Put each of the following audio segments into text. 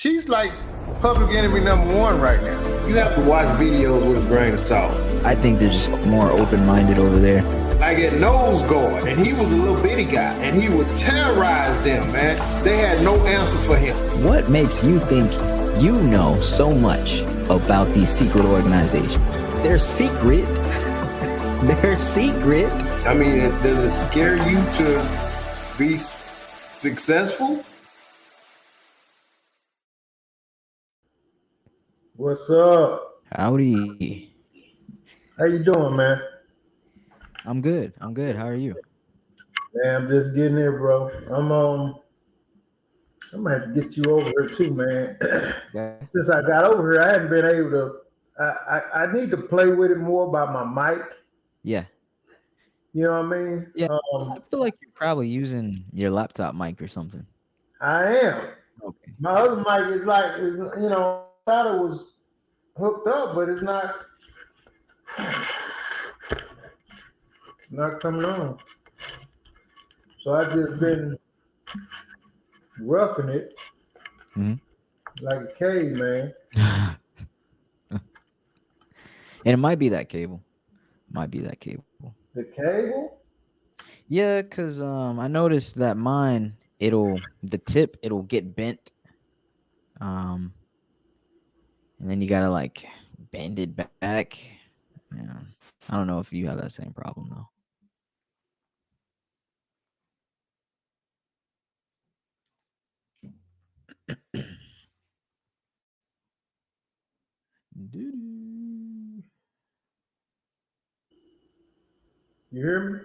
She's like public enemy number one right now. You have to watch videos with a grain of salt. I think they're just more open-minded over there. Like at Nose Guard, and he was a little bitty guy, and he would terrorize them, man. They had no answer for him. What makes you think you know so much about these secret organizations? They're secret. They're secret. I mean, does it scare you to be successful? What's up? Howdy. How you doing, man? I'm good. How are you? Man, I'm just getting there, bro. I'm gonna have to get you over here too, man. Yeah. Since I got over here, I haven't been able to. I need to play with it more about my mic. Yeah. You know what I mean? Yeah. I feel like you're probably using your laptop mic or something. I am. Okay. My other mic is like, you know, I thought it was hooked up, but it's not. It's not coming on. So I just been roughing it like a caveman. And it might be that cable. The cable? Yeah, because I noticed that mine, it'll get bent. And then you gotta like bend it back. Yeah. I don't know if you have that same problem though. You hear me?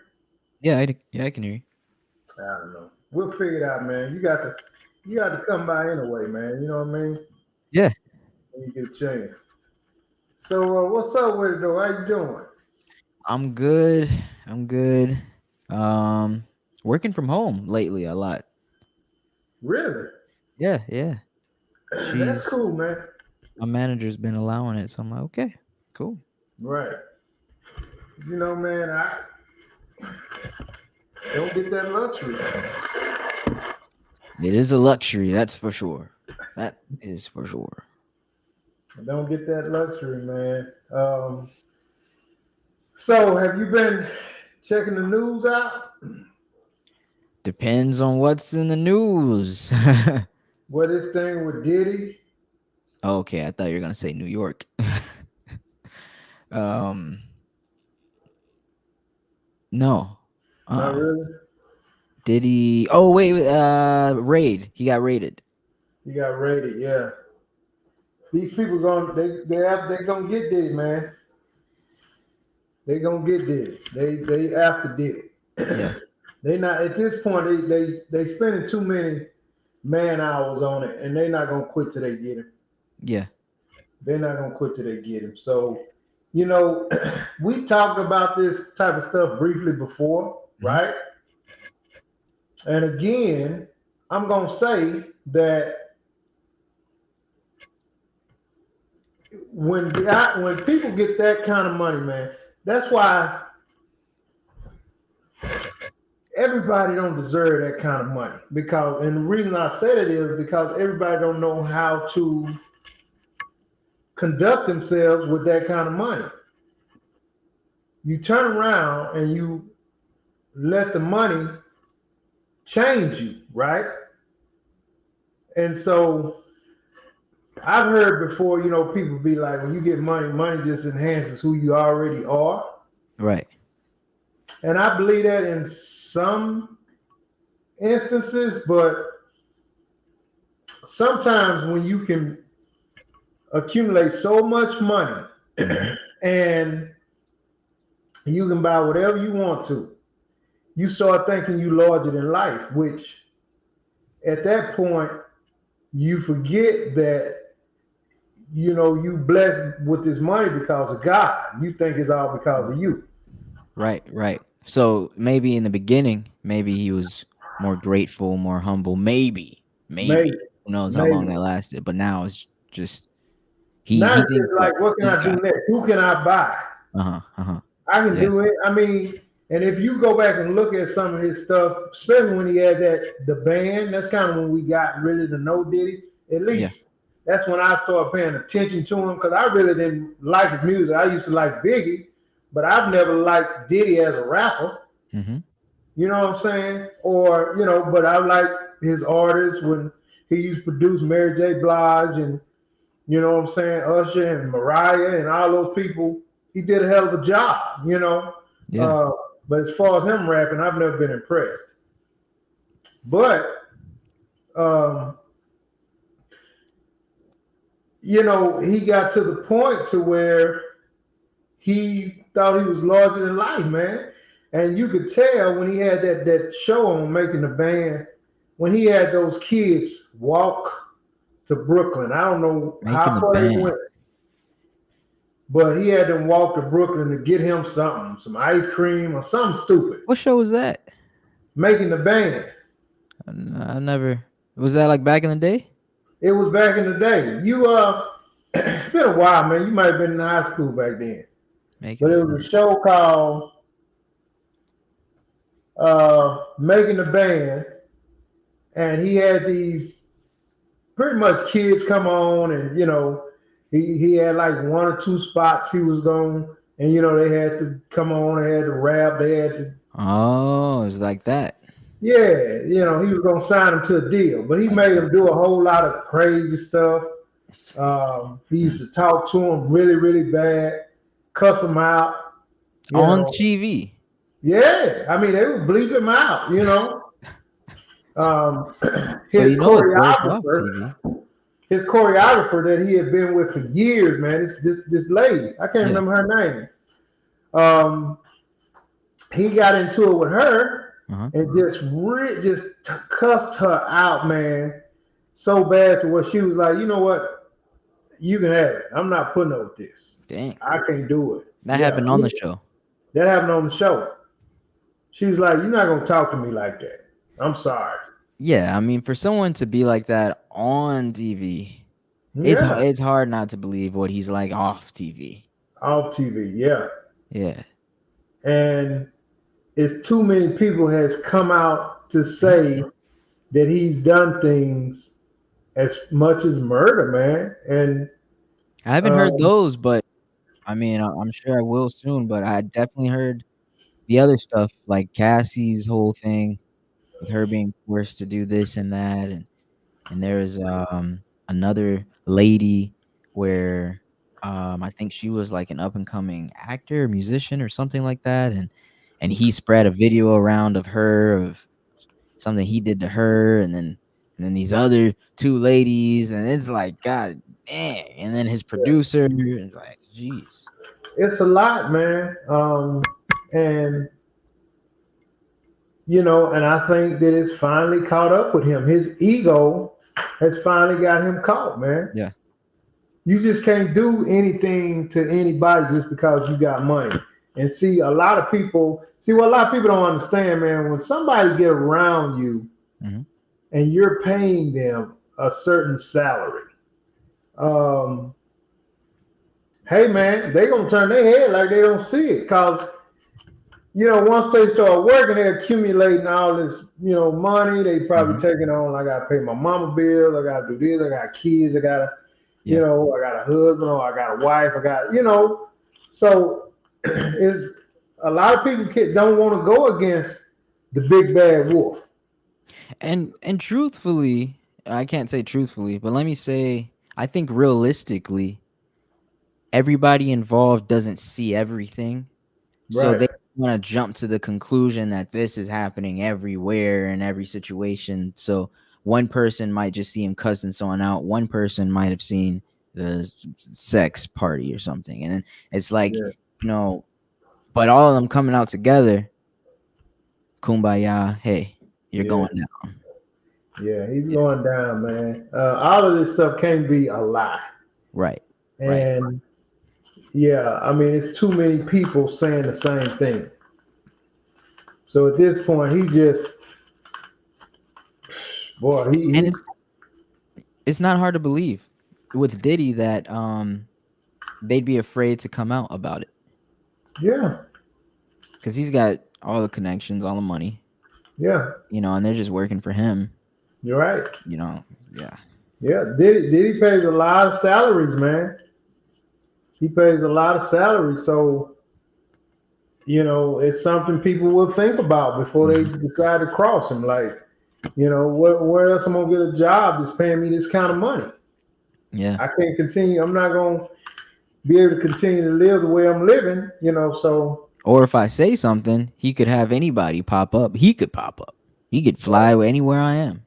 Yeah, I can hear you. I don't know. We'll figure it out, man. You got to come by anyway, man. You know what I mean? Yeah. When you get a chance. So what's up with it though? How you doing? I'm good. Working from home lately a lot. Really? Yeah. That's cool, man. My manager's been allowing it, so I'm like, okay, cool. Right. You know, man, I don't get that luxury. It is a luxury, that's for sure. That is for sure. I don't get that luxury, man. So have you been checking the news out? Depends on what's in the news. What this thing with Diddy? Okay, I thought you were gonna say New York. No. Not really. Did he? Oh wait, raid. He got raided. He got raided. Yeah. These people they're gonna get Diddy, man. They gonna get Diddy. They after Diddy. Yeah. They not at this point. They spending too many man hours on it, and they're not gonna quit till they get him. Yeah. They're not gonna quit till they get him. So, you know, we talked about this type of stuff briefly before, right? And again, I'm gonna say that when people get that kind of money, man, that's why everybody don't deserve that kind of money. Because, and the reason I said it is because everybody don't know how to conduct themselves with that kind of money. You turn around and you let the money change you, right? And so I've heard before, you know, people be like, when you get money, money just enhances who you already are. Right. And I believe that in some instances, but sometimes when you can accumulate so much money and you can buy whatever you want to, you start thinking you larger than life, which at that point you forget that, you know, you blessed with this money because of God. You think it's all because of you. Right. So maybe in the beginning, maybe he was more grateful, more humble. Maybe. Who knows how long that lasted? But now it's just he thinks like, what can I do next? Who can I buy? I can do it. I mean, and if you go back and look at some of his stuff, especially when he had the band, that's kind of when we got really to know Diddy. At least That's when I started paying attention to him because I really didn't like his music. I used to like Biggie, but I've never liked Diddy as a rapper. Mm-hmm. You know what I'm saying? Or but I like his artists when he used to produce Mary J. Blige and what I'm saying, Usher and Mariah and all those people. He did a hell of a job. Yeah. Uh, but as far as him rapping, I've never been impressed. But um, he got to the point to where he thought he was larger than life, man. And you could tell when he had that show on Making the Band, when he had those kids walk to Brooklyn. I don't know Making how the far they band. went, but he had them walk to Brooklyn to get him something, some ice cream or something stupid. What show was that? Making the Band. I never. Was that like back in the day? It was back in the day. It's been a while, man. You might have been in high school back then. Making But the it was a band. show called Making the Band, and he had these pretty much kids come on, and he had like one or two spots he was going, and they had to come on, they had to rap, they had to, Oh, it's like that. yeah, he was gonna sign him to a deal, but he made Okay. him do a whole lot of crazy stuff. He used Hmm. to talk to him really, really bad, cuss him out, you On know. TV. Yeah, I mean they would bleep him out. Um, So his you know it's worse off choreographer, TV. his choreographer that he had been with for years, man. This lady, I can't Yeah. remember her name. Um, he got into it with her Uh-huh. and just cussed her out, man, so bad to where she was like, you know what, you can have it. I'm not putting up with this. Dang. I can't do it. That Yeah, happened on the show. that happened on the show. She was like, you're not gonna talk to me like that. I'm sorry. Yeah, I mean, for someone to be like that on TV, Yeah, it's hard not to believe what he's like off TV. off TV. Yeah, Yeah. and it's too many people has come out to Mhm. say that he's done things as much as murder, man. And I haven't heard um, those, but I mean, I'm sure I will soon. But I definitely heard the other stuff, like Cassie's whole thing with her being forced to do this and that, and there's another lady where I think she was like an up and coming actor, musician, or something like that, and he spread a video around of her of something he did to her, and then these other two ladies, and it's like God dang, and then his producer is like, jeez, it's a lot, man. And and I think that it's finally caught up with him. His ego has finally got him caught, man. yeah, You just can't do anything to anybody just because you got money. And see, what a lot of people don't understand, man. When somebody get around you hmm and you're paying them a certain salary, um, hey, man, they gonna turn their head like they don't see it, cause once they start working, they're accumulating all this, money. They probably hmm taking on. I gotta pay my mama bills. I gotta do this. I got kids. I gotta yeah. I got a husband or I got a wife. I got. So is a lot of people don't want to go against the big bad wolf. And truthfully, I can't say truthfully, but let me say, I think realistically, everybody involved doesn't see everything. So Right. they want to jump to the conclusion that this is happening everywhere in every situation. So one person might just see him cussing someone out. One person might have seen the sex party or something. And then it's like, Yeah. you know, but all of them coming out together, kumbaya, hey, you're Yeah. going down. Yeah. He's Yeah. going down, man. All of this stuff can't be a lie. Right. Right. And yeah, I mean, it's too many people saying the same thing. So at this point, he just, boy, And he it's not hard to believe with Diddy that they'd be afraid to come out about it yeah, because he's got all the connections, all the money, yeah, and they're just working for him, you're right. yeah. Yeah, Diddy pays a lot of salaries, man. He pays a lot of salaries, so it's something people will think about before they decide to cross him. Like, where else I'm gonna get a job that's paying me this kind of money? Yeah. I can't continue. I'm not gonna be able to continue to live the way I'm living. So Or if I say something, he could have anybody pop up. He could pop up. He could fly anywhere I am.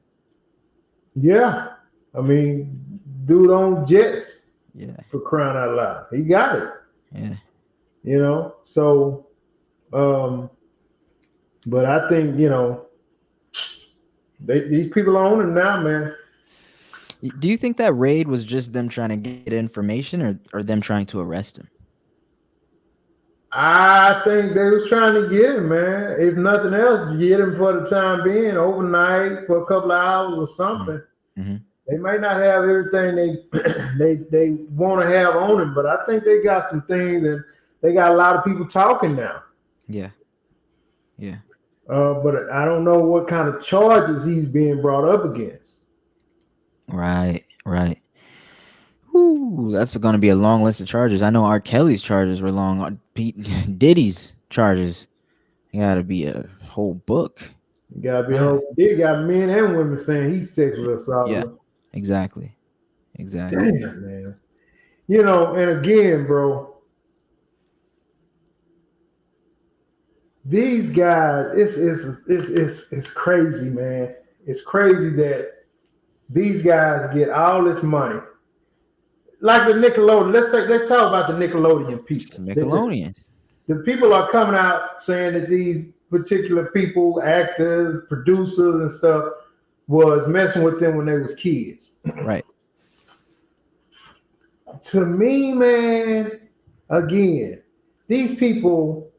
yeah, I mean, dude on jets Yeah. for crying out loud. He got it. Yeah. So, but I think these people are on him now, man. Do you think that raid was just them trying to get information, or them trying to arrest him? I think they was trying to get him, man. If nothing else, get him for the time being, overnight for a couple of hours or something. Mm-hmm. They may not have everything they want to have on him, but I think they got some things, and they got a lot of people talking now. Yeah. Yeah. But I don't know what kind of charges he's being brought up against. Right. Right. Ooh, that's going to be a long list of charges. I know R. Kelly's charges were long. Pete Diddy's charges. It got to be a whole book. You gotta be whole. They got men and women saying he's sexual assault. Yeah. Exactly. Exactly. Damn, man. And again, bro, these guys, it's crazy, man. It's crazy that these guys get all this money. Like the Nickelodeon. Let's talk about the Nickelodeon people. Nickelodeon. The people are coming out saying that these particular people, actors, producers, and stuff, was messing with them when they was kids. Right. To me, man, again, these people,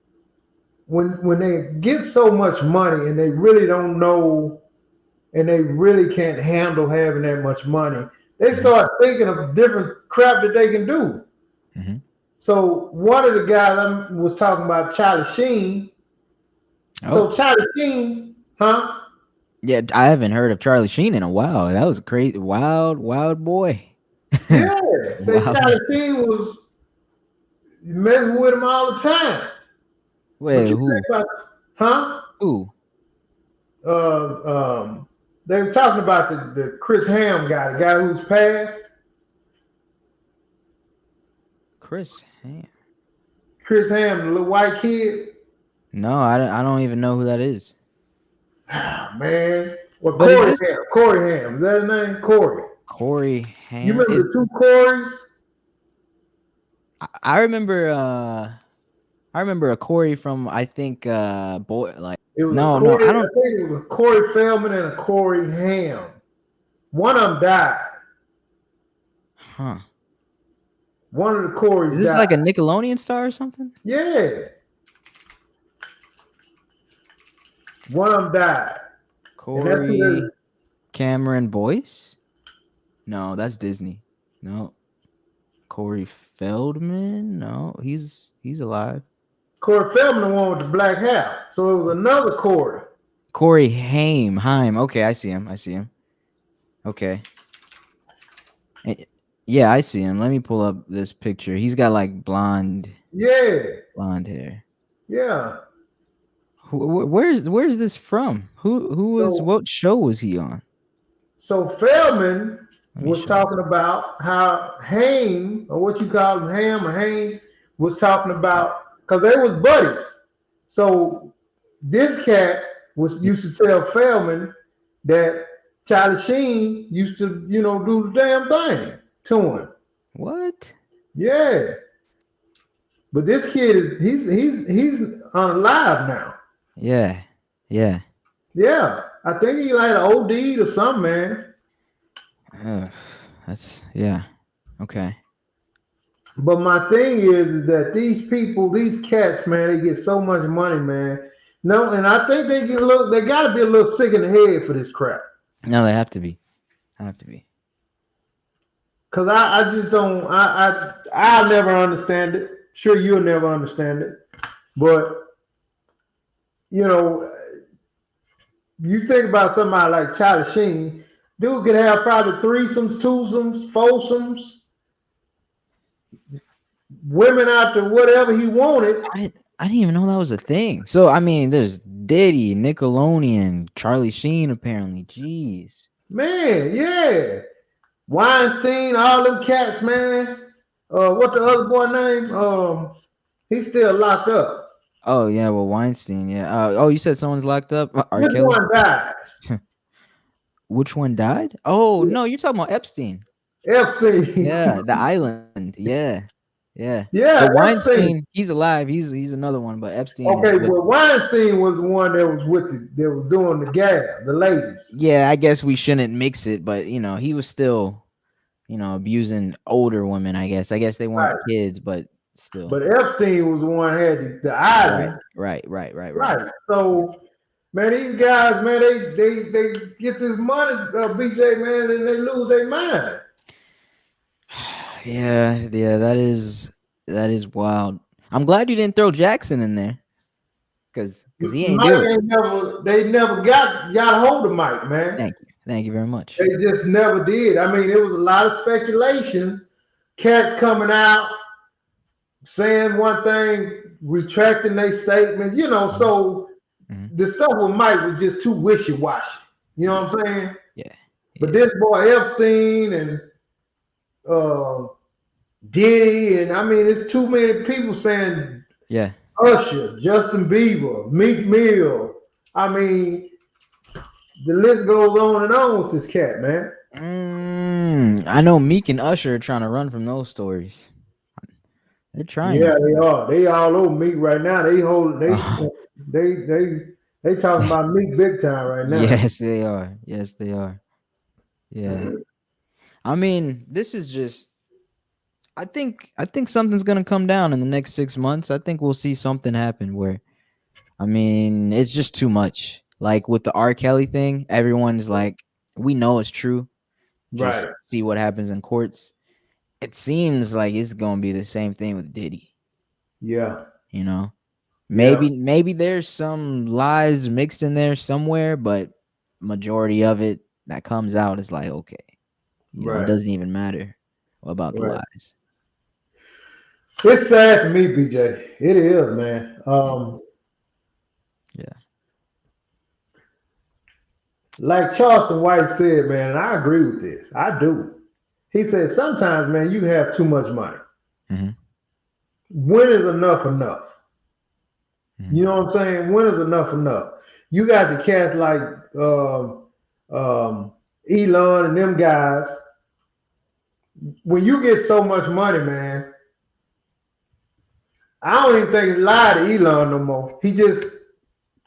when they get so much money and they really don't know and they really can't handle having that much money, they start thinking of different crap that they can do. Mm-hmm. So one of the guys I was talking about, Charlie Sheen. Oh. So Charlie Sheen, huh? Yeah, I haven't heard of Charlie Sheen in a while. That was crazy. Wild boy. Yeah. So Wow. Charlie Sheen was messing with him all the time. Wait, who? Huh? Who? They were talking about the Chris Ham guy, the guy who's passed. Chris Ham. Chris Ham, the little white kid. No, I don't even know who that is. Oh, man. Well, But Corey Ham. Corey Ham. Is that his name? Corey. Corey Ham. You remember the two Corys? I remember a Corey from, I think, boy, like, It was no, Corey, I don't. I think it was a Corey Feldman and a Corey Ham. One of them died. Huh. One of the Corys Is this died. like a Nickelodeon star or something? Yeah. One of them died. Corey Cameron Boyce? No, that's Disney. No. Corey Feldman? No, he's alive. Corey Feldman, the one with the black hair. So it was another Corey. Corey Haim. Okay, I see him. Okay. Yeah, I see him. Let me pull up this picture. He's got like blonde hair. Yeah. Where's this from? What show was he on? So Feldman was talking about how Haim, or what you call him, Ham or Haim, was talking about, because they was buddies. So this cat used to tell Feldman that Charlie Sheen used to, do the damn thing to him. What? Yeah. But this kid he's unalive now. Yeah. Yeah. I think he like OD'd or something, man. That's yeah. Okay. But my thing is that these people, these cats, man, they get so much money, man. No, and I think they gotta be a little sick in the head for this crap. No, they have to be. Cause I just don't I'll never understand it. Sure, you'll never understand it. But you think about somebody like Charlie Sheen. Dude could have probably threesomes, twosomes, foursomes, women out to whatever he wanted. I didn't even know that was a thing. So I mean, there's Diddy, Nickelodeon, Charlie Sheen, apparently. Jeez. Man, yeah. Weinstein, all them cats, man. What the other boy name? He's still locked up. Oh yeah, well Weinstein, yeah. Oh, you said someone's locked up? R. Which Kelly? one died? Which one died? Oh no, you're talking about Epstein. Epstein. Yeah, the island. Yeah, yeah. Yeah, But Epstein. Weinstein, he's alive. He's another one. But Epstein is Okay, with. well, Weinstein was the one that was with that was doing the the ladies. Yeah, I guess we shouldn't mix it, but he was still, abusing older women. I guess they Right. weren't kids, but still. But Epstein was the one that had the Right, island. right. So, man, these guys, man, they get this money, BJ, man, and they lose their mind. Yeah, that is wild. I'm glad you didn't throw Jackson in there, cause he ain't do Mike it. they never got hold of Mike, man. Thank you very much. They just never did. I mean, it was a lot of speculation. Cats coming out saying one thing, retracting their statements, so Mhm. the stuff with Mike was just too wishy-washy. You know what I'm saying? Yeah, But this boy Epstein and Diddy, and I mean, it's too many people saying yeah. Usher, Justin Bieber, Meek Mill. I mean, the list goes on with this cat, man. I know Meek and Usher are trying to run from those stories. They're trying. Yeah, they are. They all over Meek right now. They hold. They talking about Meek big time right now. Yes, they are. Yes, they are. Yeah. I mean, this is just. I think something's gonna come down in the next 6 months. I think we'll see something happen where, I mean, it's just too much. Like with the R. Kelly thing, everyone's like, we know it's true. Just Right. see what happens in courts. It seems like it's gonna be the same thing with Diddy. Yeah. Maybe there's some lies mixed in there somewhere, but majority of it that comes out is like, okay, it Right. doesn't even matter about the Right. lies. It's sad for me, BJ. It is, man. Yeah. Like Charleston White said, man, and I agree with this. I do. He said sometimes, man, you have too much money. Mm-hmm. When is enough enough? Mm-hmm. You know what I'm saying? When is enough enough? You got the cats like Elon and them guys. When you get so much money, man, I don't even think it's lie to Elon no more. He just,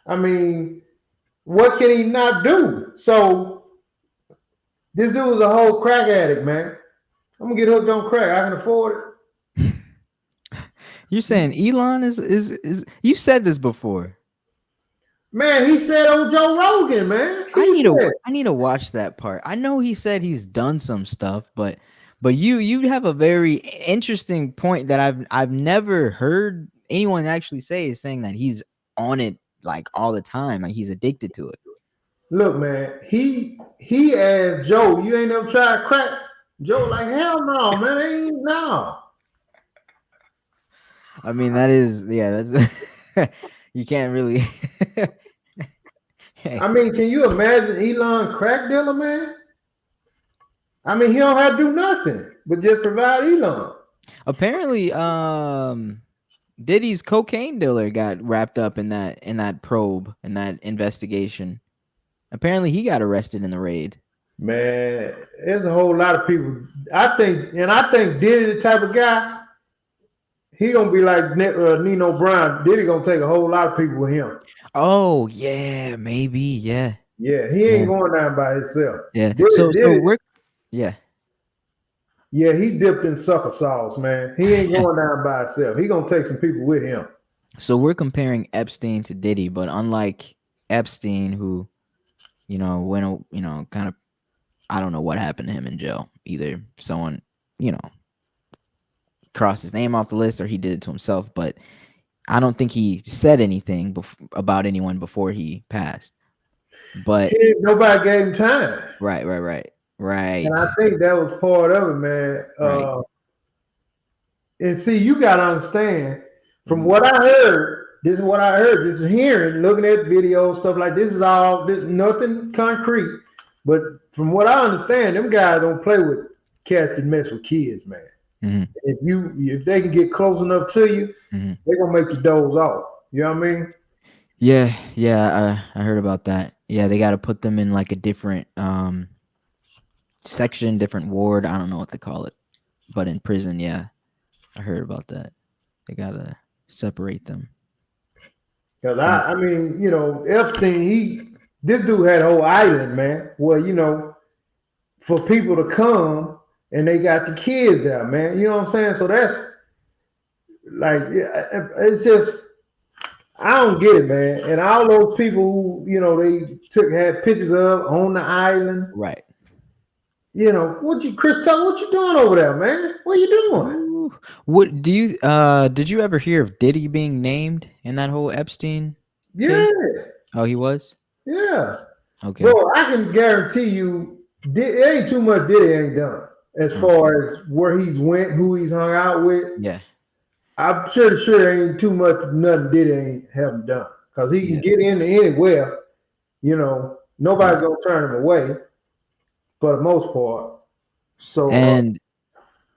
I mean, what can he not do? So this dude was a whole crack addict, man. I'm gonna get hooked on crack. I can afford it. You're saying Elon is you said this before. Man, he said on Joe Rogan, man. I need to watch that part. I know he said he's done some stuff, but you have a very interesting point that I've never heard anyone actually say, is saying that he's on it like all the time, like he's addicted to it. Look, man, he asked Joe, you ain't never tried crack? Joe like, hell no, man, ain't no. I mean, that's you can't really. I mean, can you imagine Elon crack dealer, man? I mean, he don't have to do nothing but just provide Elon. Apparently, Diddy's cocaine dealer got wrapped up in that probe, in that investigation. Apparently, he got arrested in the raid. Man, there's a whole lot of people. I think Diddy the type of guy. He gonna be like Nino Brown. Diddy gonna take a whole lot of people with him. Oh yeah, maybe yeah. Yeah, he ain't going down by himself. Yeah. Diddy, So we're yeah. Yeah, he dipped in sucker sauce, man. He ain't going down by himself. He gonna take some people with him. So we're comparing Epstein to Diddy, but unlike Epstein, who, went, kind of, I don't know what happened to him in jail. Either someone, crossed his name off the list, or he did it to himself. But I don't think he said anything about anyone before he passed. But Nobody gave him time. right. And I think that was part of it, man. Right. And see, you got to understand, from Mhm. what I heard, this is what I heard, this is hearing, looking at videos, stuff like this is all, this, nothing concrete. But from what I understand, them guys don't play with cats that mess with kids, man. Mhm. If they can get close enough to you, Mhm. they're gonna make you doze off. You know what I mean? Yeah. I heard about that. Yeah, they got to put them in like a different section, different ward. I don't know what they call it, but in prison, yeah, I heard about that. They gotta separate them Because from. I mean, Epstein, this dude had a whole island, man. Well, for people to come and they got the kids there, man. You know what I'm saying? So that's like, it's just, I don't get it, man. And all those people who, they had pictures of on the island. Right. Chris Tucker, what you doing over there, man? What you doing? Ooh. What do you did you ever hear of Diddy being named in that whole Epstein Yeah, case? Oh, he was? yeah. Okay. Bro, I can guarantee you, it ain't too much Diddy ain't done as Okay. far as where he's went, who he's hung out with. Yeah. I'm sure ain't too much nothing Diddy ain't haven't done because he can get into anywhere. Nobody's gonna turn him away for the most part. So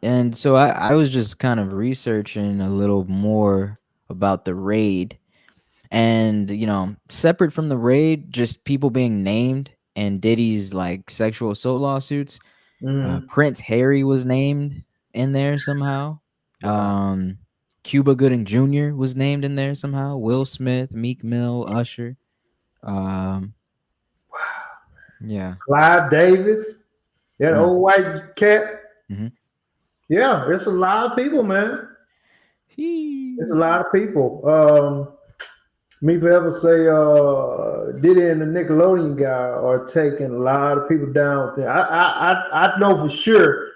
And so I was just kind of researching a little more about the raid. And, separate from the raid, just people being named and Diddy's like sexual assault lawsuits, Prince Harry was named in there somehow. wow. Cuba Gooding Jr. was named in there somehow. Will Smith, Meek Mill, Usher. Um, yeah. Clive Davis, that Mm. old white cat. Mhm. Yeah, it's a lot of people, man. It's a lot of people. Me ever say Diddy and the Nickelodeon guy are taking a lot of people down with them. I know for sure.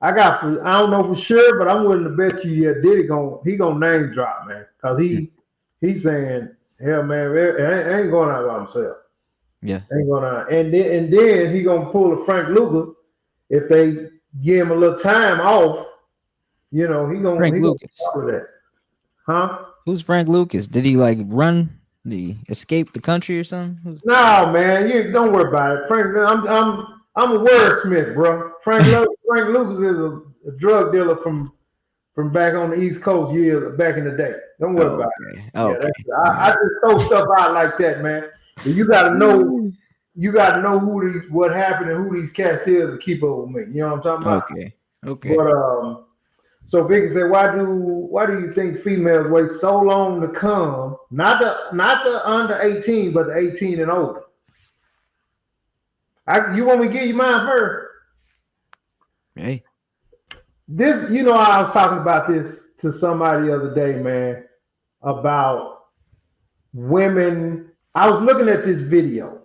I don't know for sure, but I'm willing to bet you, yeah, Diddy gonna name drop, man, because Mm. he's saying, hell, man, it ain't going out by himself. Yeah. Ain't going out, and then he gonna pull a Frank Lucas if they give him a little time off. He Frank gonna Lucas. stop with that, huh? Who's Frank Lucas? Did he like run? Did he escape the country or something? No, man, you don't worry about it. Frank, I'm a wordsmith, bro. Frank Lucas is a drug dealer from back on the East Coast years back in the day. Don't worry about it. Okay. Yeah, Okay. I just throw stuff out like that, man. But you gotta know what happened and who these cats is to keep up with me. You know what I'm talking about? Okay. Okay. But so Vicky said, why do you think females wait so long to come? Not the under 18, but the 18 and older. You want me to give you mine first? Hey. This, I was talking about this to somebody the other day, man, about women. I was looking at this video.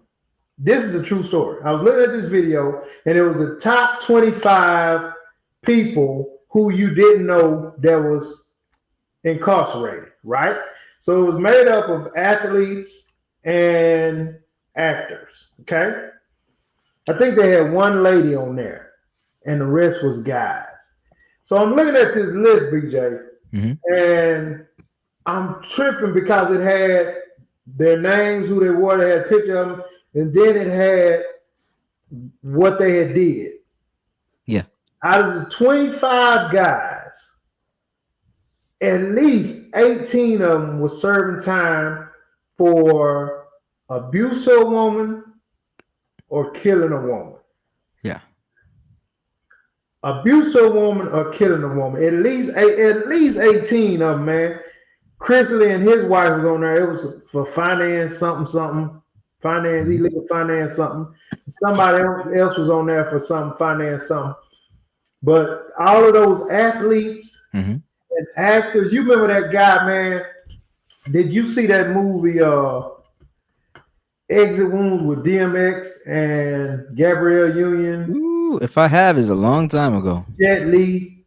This is a true story. I was looking at this video, and it was the top 25 people who you didn't know that was incarcerated, right? So it was made up of athletes and actors, okay? I think they had one lady on there, and the rest was guys. So I'm looking at this list, BJ, and I'm tripping because it had their names, who they were, they had a picture of them, and then it had what they had did. Yeah. Out of the 25 guys, at least 18 of them were serving time for abuse of a woman or killing a woman. Yeah. Abuse of a woman or killing a woman. At least 18 of them, man. Chrisley and his wife was on there. It was for finance something, illegal finance something. Somebody else was on there for something, finance something. But all of those athletes and actors, you remember that guy, man? Did you see that movie, Exit Wounds with DMX and Gabrielle Union? Ooh, if I have, is a long time ago. Jet Li.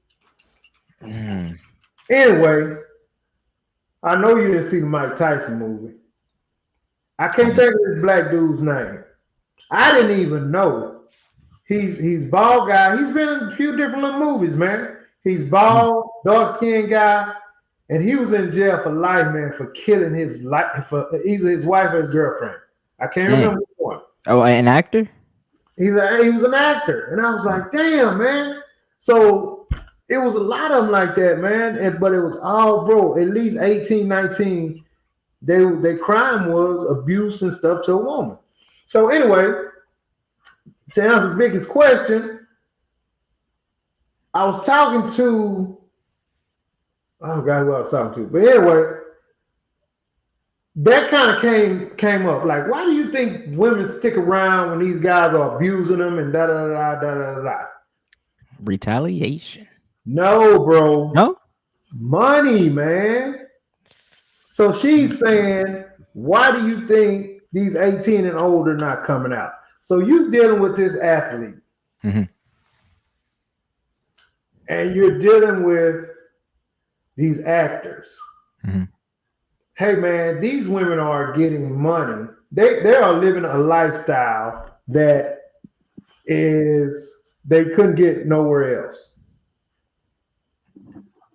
Anyway, I know you didn't see the Mike Tyson movie. I can't think of this black dude's name. I didn't even know. He's bald guy. He's been in a few different little movies, man. He's bald, dark skinned guy, and he was in jail for life, man, for killing his life for either his wife or his girlfriend. I can't remember which one. Oh, an actor? He was an actor, and I was like, damn, man. So it was a lot of them like that, man. But it was all, bro, at least 18, 19. Their crime was abuse and stuff to a woman. So anyway, to answer the biggest question, I was talking to, oh God, who I was talking to. But anyway, that kind of came up. Like, why do you think women stick around when these guys are abusing them and da da da da da da? Retaliation. No, bro. No? Money, man. So she's saying, why do you think these 18 and older not coming out? So you dealing with this athlete. Mm-hmm. And you're dealing with these actors. Mm-hmm. Hey man, these women are getting money. They are living a lifestyle that they couldn't get nowhere else.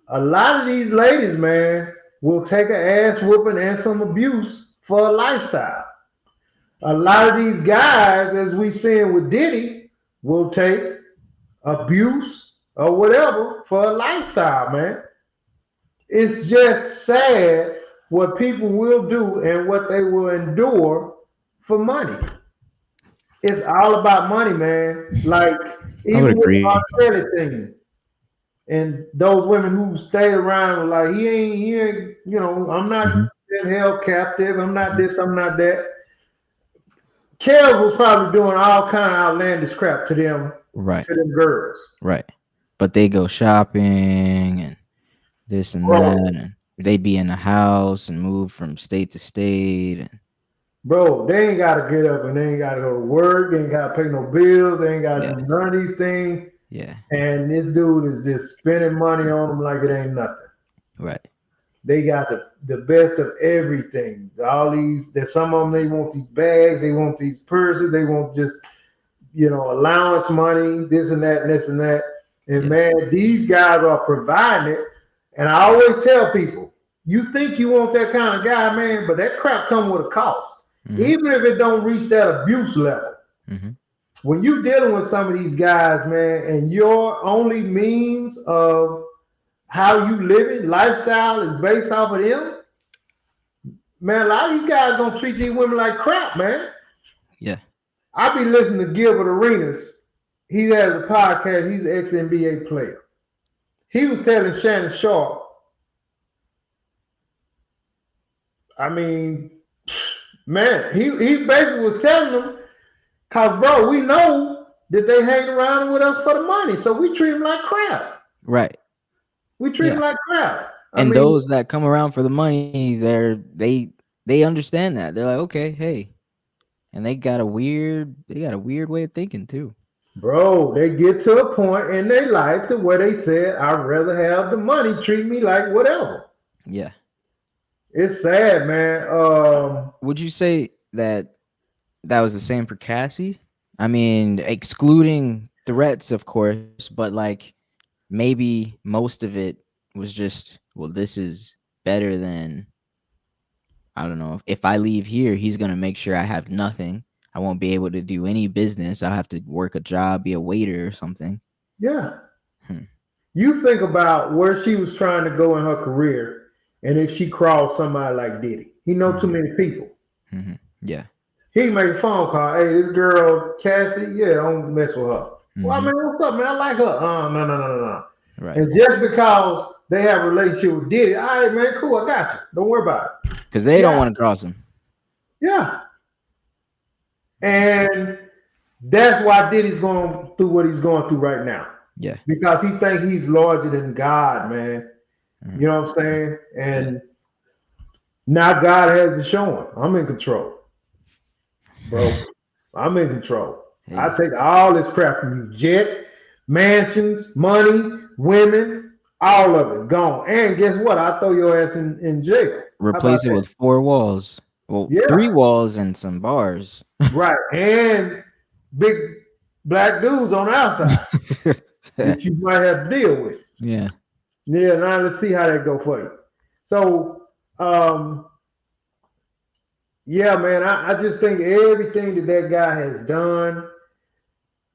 A lot of these ladies, man, will take an ass whooping and some abuse for a lifestyle. A lot of these guys, as we seeing with Diddy, will take abuse or whatever for a lifestyle, man. It's just sad what people will do and what they will endure for money. It's all about money, man. Like even with the R. Kelly thing, and those women who stayed around were like, he ain't, I'm not held captive. I'm not this. I'm not that. Kev was probably doing all kind of outlandish crap to them, right? To them girls, right? But they go shopping and this and that, and they be in the house and move from state to state. And bro, they ain't got to get up and they ain't got to go to work. They ain't got to pay no bills. They ain't got to do none of these things. Yeah. And this dude is just spending money on them like it ain't nothing. Right. They got the best of everything. All these, there's some of them, they want these bags, they want these purses, they want just, allowance money, this and that, and this and that. And man, these guys are providing it. And I always tell people, you think you want that kind of guy, man, but that crap comes with a cost. Mm-hmm. Even if it don't reach that abuse level. Mm-hmm. When you dealing with some of these guys, man, and your only means of how you living, lifestyle is based off of them, man, a lot of these guys gonna treat these women like crap, man. Yeah. I be listening to Gilbert Arenas. He has a podcast. He's an ex-NBA player. He was telling Shannon Sharp, I mean, man, he basically was telling them, cause bro, we know that they hang around with us for the money, so we treat them like crap. Right. We treat them like crap. I mean, those that come around for the money, they understand that. They're like, okay, hey, and they got a weird way of thinking too. Bro, they get to a point in their life to where they said, I'd rather have the money, treat me like whatever. Yeah. It's sad, man. Would you say that was the same for Cassie? I mean, excluding threats, of course, but like maybe most of it was just, well, this is better than, I don't know, if I leave here, he's going to make sure I have nothing. I won't be able to do any business. I'll have to work a job, be a waiter or something. Yeah. You think about where she was trying to go in her career, and if she crossed somebody like Diddy. He know too many people. Mm-hmm. Yeah. He make a phone call. Hey, this girl, Cassie, don't mess with her. Mm-hmm. Well, I mean, what's up, man? I like her. No. Right. And just because they have a relationship with Diddy, all right, man, cool, I got you. Don't worry about it. Because they don't want to cross him. Yeah. And that's why Diddy's going through what he's going through right now. Yeah. Because he thinks he's larger than God, man. Mm-hmm. You know what I'm saying? And now God has to show him. I'm in control. Bro, I'm in control. Yeah. I take all this crap from you. Jet, mansions, money, women, all of it gone. And guess what? I throw your ass in jail. Replace it with 4 walls. Well, Yeah, 3 walls and some bars. right. And big black dudes on the outside that you might have to deal with. Yeah. Yeah, now let's see how that go for you. So, yeah, man, I just think everything that guy has done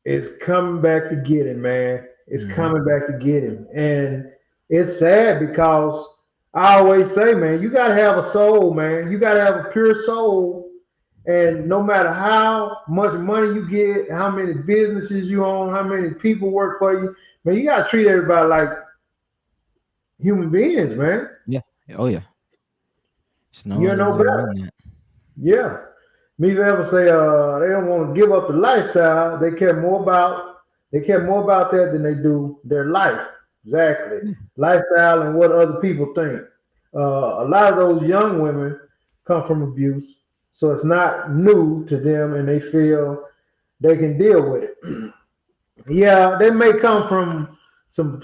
is coming back to get him, man. It's Mhm. coming back to get him. And it's sad because I always say, man, you got to have a soul, man. You got to have a pure soul. And no matter how much money you get, how many businesses you own, how many people work for you, man, you got to treat everybody like human beings, man. Yeah. Oh yeah. There's no You other know way better. around that. Yeah. Me ever say they don't want to give up the lifestyle. They care more about that than they do their life. Exactly. Yeah. Lifestyle and what other people think. A lot of those young women come from abuse, so it's not new to them, and they feel they can deal with it. Yeah, they may come from some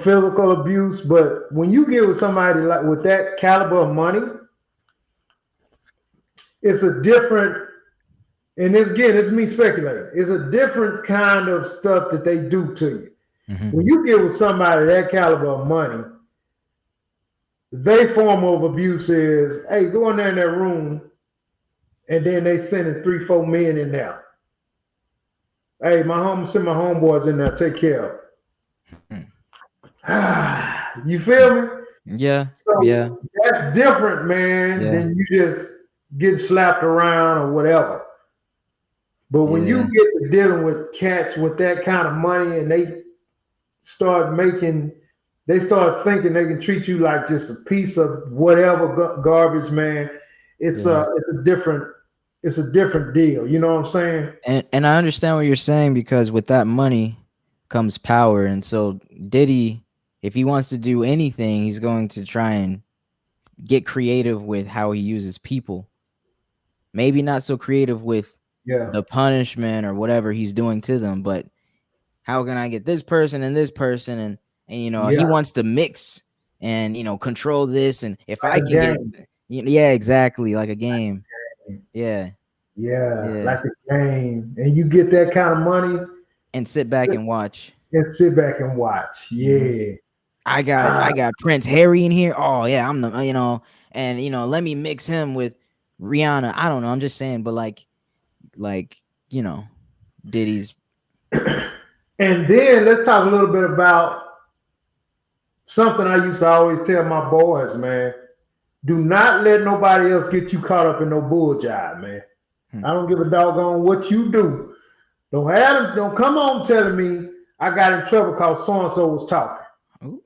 physical abuse, but when you get with somebody like with that caliber of money, it's a different. And it's, again, it's me speculating. It's a different kind of stuff that they do to you. Mhm. When you get with somebody that caliber of money, their form of abuse is, hey, go in there in that room, and then they sending 3, 4 men in there. Hey, send my homeboys in there, take care Mm. of. You feel me? Yeah. Yeah. So that's different, man, Yeah. than you just get slapped around or whatever. But when you Yeah. get to dealing with cats with that kind of money and start making, they start thinking they can treat you like just a piece of whatever garbage, man. Yeah. It's a different deal. You know what I'm saying? And I understand what you're saying because with that money comes power, and so Diddy, if he wants to do anything, he's going to try and get creative with how he uses people. Maybe not so creative with Yeah, the punishment or whatever he's doing to them, but how can I get this person and this person, and he yeah, wants to mix and control this, and if like I a can get game. yeah, exactly, like a game. Yeah. Yeah, Yeah. like a game. And you get that kind of money And sit back and watch. and sit back and watch. Hmm. Yeah. I got Ah, I got Prince Harry in here. Oh yeah, I'm the and let me mix him with Rihanna. I don't know. I'm just saying, but like you know, Diddy's. and then let's talk a little bit about something I used to always tell my boys, man. Do not let nobody else get you caught up in no bull jive, man. Hmm. I don't give a doggone what you do. Don't come on telling me I got in trouble because so and so was talking. Ooh,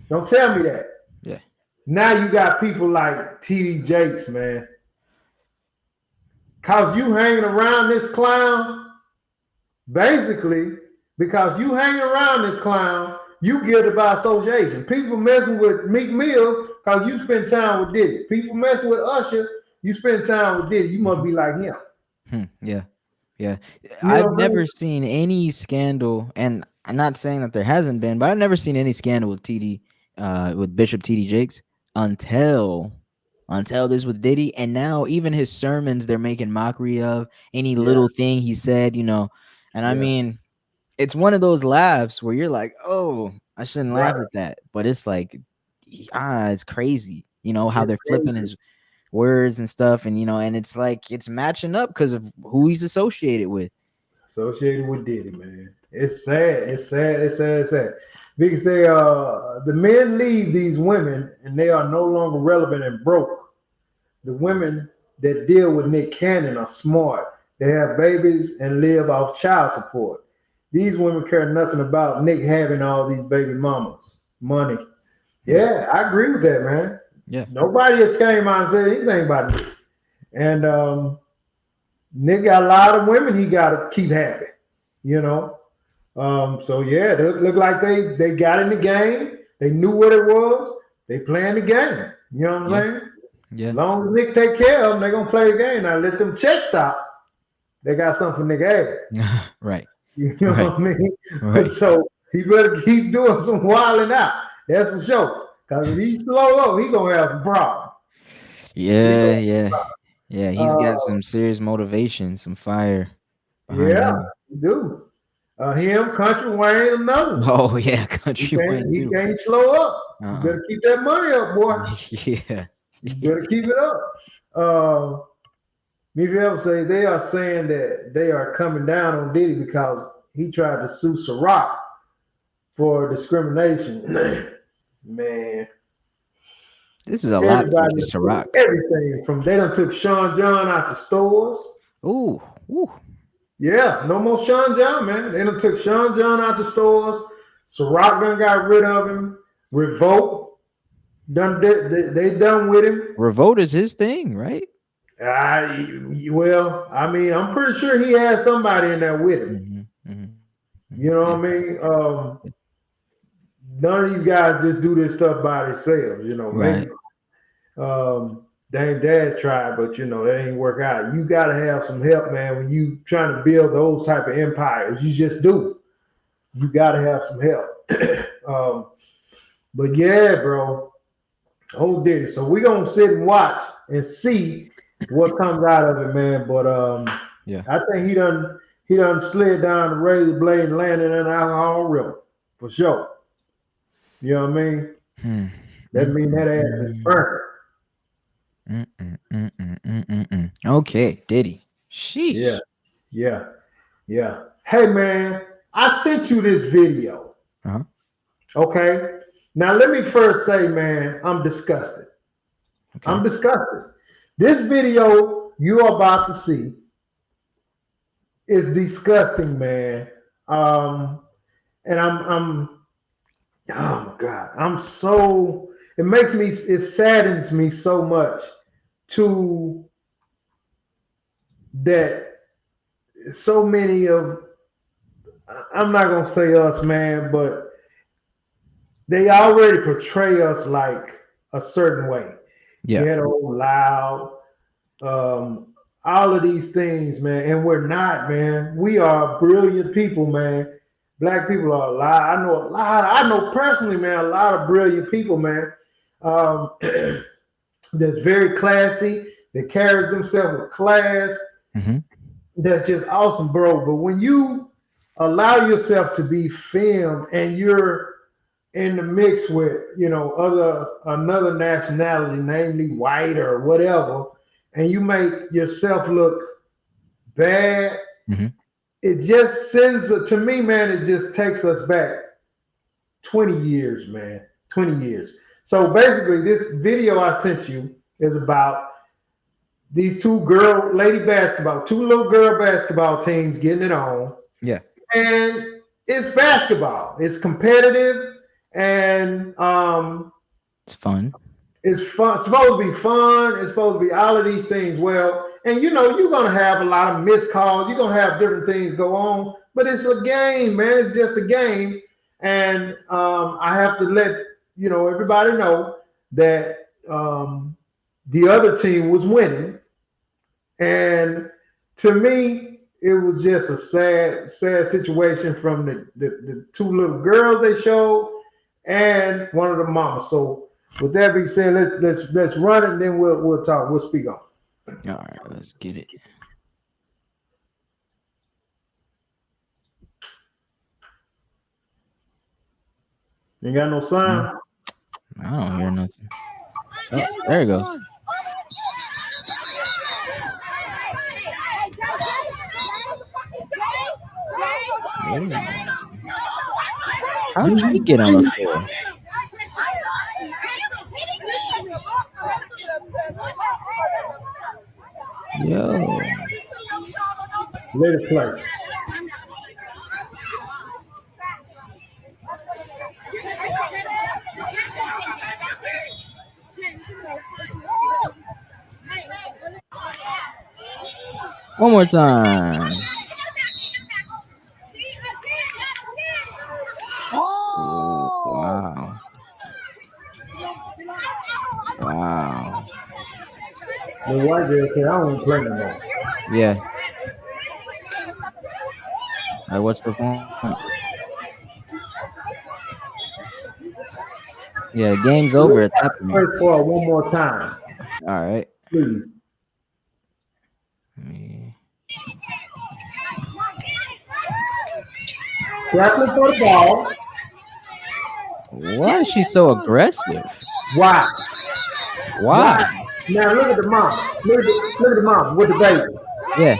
Don't tell me that. yeah. Now you got people like TD Jakes, man. Cause you hanging around this clown, basically, because you hanging around this clown, you guilty by association. People messing with Meek Mill because you spend time with Diddy. People messing with Usher, you spend time with Diddy. You must Mhm. be like him. Yeah. Yeah. You know I've what I'm never saying? seen any scandal, and I'm not saying that there hasn't been, but I've never seen any scandal with with Bishop TD Jakes until this with Diddy, and now even his sermons they're making mockery of any Yeah, little thing he said, and I yeah. mean it's one of those laughs where you're like, oh, I shouldn't laugh Right. at that, but it's like it's crazy, how It's they're flipping crazy. his words and stuff, and it's like it's matching up because of who he's associated with. Associated with Diddy, man. It's sad. It's sad. It's sad. It's sad. Because the men leave these women and they are no longer relevant and broke. The women that deal with Nick Cannon are smart. They have babies and live off child support. These women care nothing about Nick having all these baby mamas, money. Hmm. Yeah, I agree with that, man. Yeah. Nobody has came out and said anything about Nick. And Nick got a lot of women he got to keep happy, you know. So yeah, they look like they got in the game. They knew what it was. They playing the game. You know what I'm Yeah. saying? Yeah. As long as Nick take care of them, they're gonna play the game. Now let them check stop. They got something for Nick ass. Right. You know Right. what I mean? Right. So he better keep doing some wilding out. That's for sure. Cause if he slow up, he gonna have some problems. You Yeah, know, yeah, yeah. He's uh, got some serious motivation, some fire behind yeah, him. you do. Him, Country Wayne, another one. Oh yeah, Country Wayne He too. can't slow up. You Uh-uh. better keep that money up, boy. Yeah. You better keep it up. Uh, Miguel say they are saying that they are coming down on Diddy because he tried to sue Ciroc for discrimination. Man, This is a lot for everybody just a took rock. everything from they done took Sean John out the stores. Ooh, ooh. Yeah, no more Sean John, man. They done took Sean John out the stores. Ciroc done got rid of him. Revolt they done with him. Revolt is his thing, right? Well, I mean, I'm pretty sure he had somebody in there with him. Mm-hmm. You know Yeah. what I mean? None of these guys just do this stuff by themselves. You know, maybe Right. Dame Dash tried, but you know that ain't work out. You got to have some help, man. When you trying to build those type of empires, you just do. You got to have some help. But yeah, bro, oh Diddy. So we gonna sit and watch and see what comes out of it, man. But Yeah. I think he done slid down the razor blade and landed in an alcohol river for sure. You know what I mean? Hmm. That mean that ass is burnt. Okay, Diddy. Yeah, Sheesh. yeah, yeah. Hey man, I sent you this video. Uh-huh. Okay. Now let me first say, man, I'm disgusted. I'm Okay. disgusted. This video you are about to see is disgusting, man. Um, and oh my God, I'm so, it saddens me so much to that so many of, I'm not gonna say us, man, but they already portray us like a certain way, Yeah. ghetto, loud, um, all of these things, man, and we're not, man. We are brilliant people, man. Black people are a lot. I know a lot. I know personally, man, a lot of brilliant people, man. Um, that's very classy. That carries themselves with class. Mm-hmm. That's just awesome, bro. But when you allow yourself to be filmed and you're in the mix with, you know, another nationality, namely white or whatever, and you make yourself look bad, Mm-hmm. it just sends to me, man. It just takes us back 20 years, man. 20 years. So basically, this video I sent you is about these two little girl basketball teams getting it on. Yeah. And it's basketball. It's competitive and It's fun. it's fun. It's supposed to be fun. It's supposed to be all of these things. Well, and you know, you're gonna have a lot of missed calls. You're gonna have different things go on, but it's a game, man. It's just a game. And I have to let everybody know that the other team was winning. And to me, it was just a sad situation from the two little girls they showed and one of the mamas. So with that being said, let's run it and then we'll talk. We'll speak on. All right, let's get it. You got no sound? I don't hear nothing. Oh, there it goes. How'd she get on the floor? Yo. Let it play. One more time. Oh, wow. Wow. The white girl said, I don't play no more. Yeah. Like, what's the point? Yeah, the game's over at that point. First part one more time. All right. Please. Let me- Grappling for the ball. Why is she so aggressive? Why? Why? Why? Now look at the mom. Look at the mom with the baby. Yeah.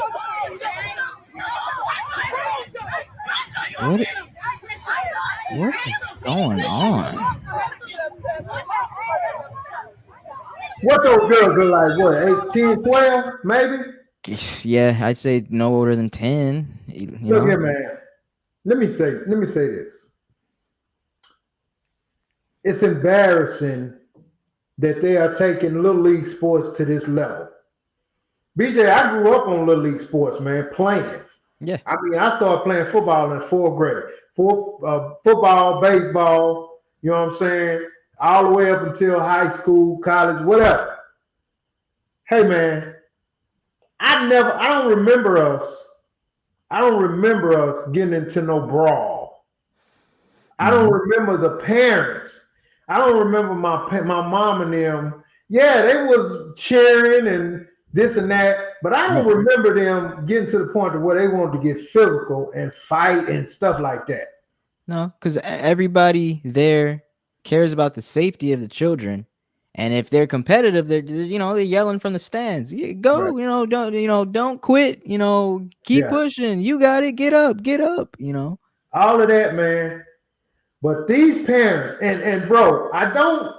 What? What is going on? What those girls are like? What, 18, 12, maybe? Yeah, I'd say no older than 10. You Look know. here, man. Let me say this. It's embarrassing that they are taking little league sports to this level. BJ, I grew up on little league sports, man, playing. Yeah. I mean, I started playing football in fourth grade. Football, baseball, you know what I'm saying? All the way up until high school, college, whatever. Hey, man, I don't remember us getting into no brawl. I don't remember the parents. I don't remember my mom and them. Yeah, they was cheering and this and that, but I don't Right. remember them getting to the point of where they wanted to get physical and fight and stuff like that. No, because everybody there cares about the safety of the children, and if they're competitive, they're yelling from the stands. Yeah, Right. go, don't quit. Keep Yeah. pushing. You got it. Get up. Get up. All of that, man. But these parents, and bro, I don't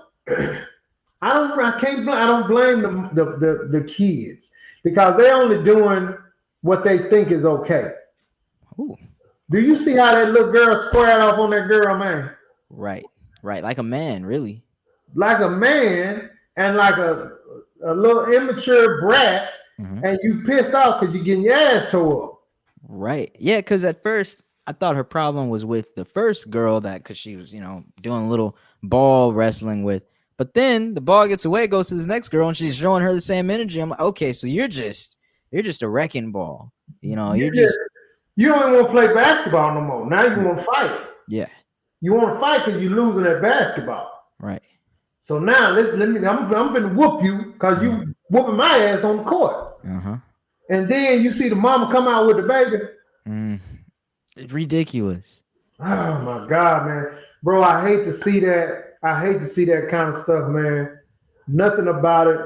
blame the kids because they're only doing what they think is okay. Ooh, Do you see how that little girl squared off on that girl, man? right, right, like a man, really. Like a man and like a little immature brat, Hmm. and you pissed off because you're getting your ass tore up. Right. Yeah, because at first I thought her problem was with the first girl because she was, doing a little ball wrestling with. But then the ball gets away, goes to this next girl, and she's showing her the same energy. I'm like, okay, so you're just a wrecking ball. You You're just just you don't even want to play basketball no more. Now you want to fight. yeah, You want to fight because you're losing at basketball. right. So now let me. I'm gonna whoop you because you whooping my ass on the court. Uh-huh. And then you see the mama come out with the baby. Mm, it's ridiculous. Oh my God, man, bro, I hate to see that. I hate to see that kind of stuff, man. Nothing about it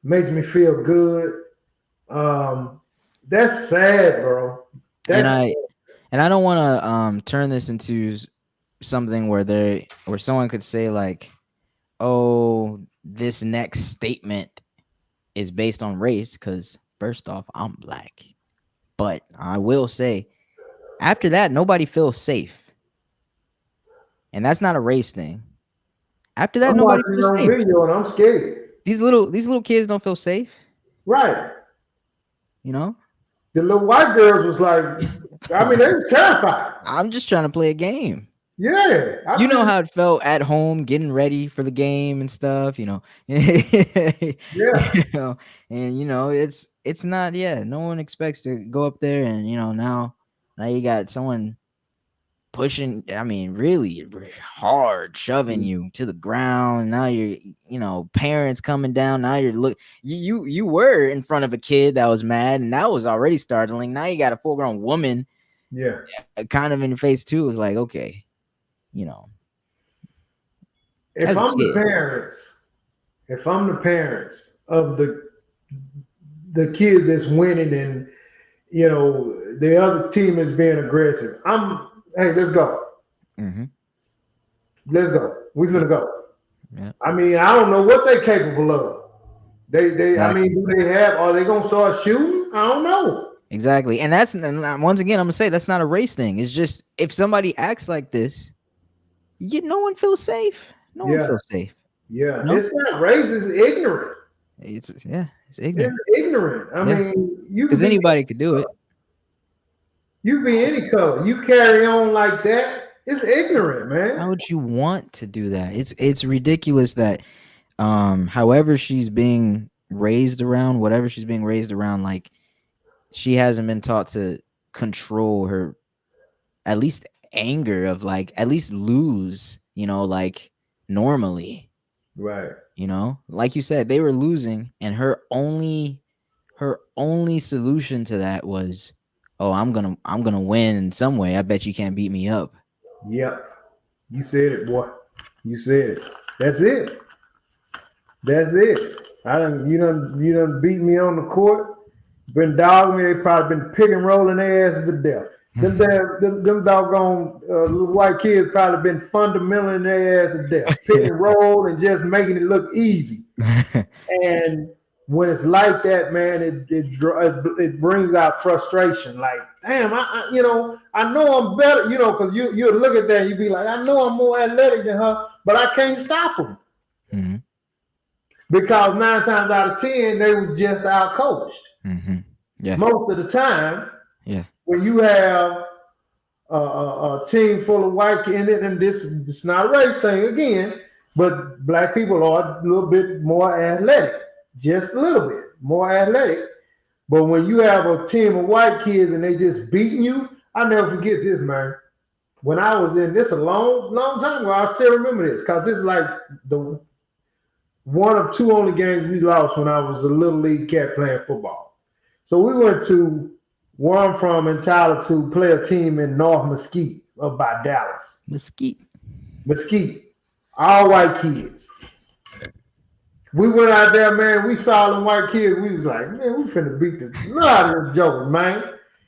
makes me feel good. Um, that's sad, bro. And That's I don't want to turn this into something where someone could say like, "Oh, this next statement is based on race," because first off, I'm black. But I will say, after that, nobody feels safe, and that's not a race thing. After that, I'm nobody watching it feels on safe. video and I'm scared. These little kids don't feel safe. Right. You know, The little white girls was like, I mean, they were terrified. I'm just trying to play a game. Yeah. You I'm know just how it felt at home, getting ready for the game and stuff. You yeah. know, and it's not. Yeah, no one expects to go up there and now you got someone pushing, I mean, really hard, shoving you to the ground. Now parents coming down. Now you were in front of a kid that was mad, and that was already startling. Now you got a full grown woman Yeah. kind of in your face too. It's like, okay, you know, If as a I'm the kid, parents, if I'm the parents of the kids that's winning and the other team is being aggressive, hey, let's go. mm-hmm. Let's go. We're Yeah, gonna go. yeah, I mean, I don't know what they're capable of. I mean, exactly. are they gonna start shooting? I don't know. Exactly. And once again, I'm gonna say that's not a race thing. It's just if somebody acts like this, no one feels safe. No one Yeah, feels safe. yeah. No, It's not race, it's ignorant. it's It's ignorant. ignorant. I Yeah, mean, you can because be anybody could do it. any color. You carry on like that, it's ignorant, How man. would you want to do that? It's ridiculous that however she's being raised around, whatever she's being raised around, like she hasn't been taught to control her at least anger of like at least lose, like normally. Right. You know, like you said, they were losing, and her only solution to that was, oh, I'm gonna win in some way. I bet you can't beat me up. Yep. You said it, boy. You said it. That's it. That's it. You done beat me on the court. Been dogging me. They probably been picking rolling their asses to death. Them doggone little white kids probably been fundamental their ass to death. Pick and roll and just making it look easy. And when it's like that, man, it brings out frustration. Like, damn, I know I'm better, because you look at that and you be like, I know I'm more athletic than her, but I can't stop them. Mm-hmm. Because 9 times out of 10, they was just out coached. Mm-hmm. Yeah. Most of the time, Yeah. when you have a team full of white kids, and this is not a race thing again, but black people are a little bit more athletic, just a little bit more athletic. But when you have a team of white kids and they just beating you, I'll never forget this, man. When I was in this a long, long time ago, I still remember this because this is like the one of two only games we lost when I was a little league cat playing football. So we went to where I'm from in Tyler to play a team in North Mesquite up by Dallas. Mesquite. Mesquite. All white kids. We went out there, man. We saw them white kids. We was like, man, we finna beat the lot of them jokers, man.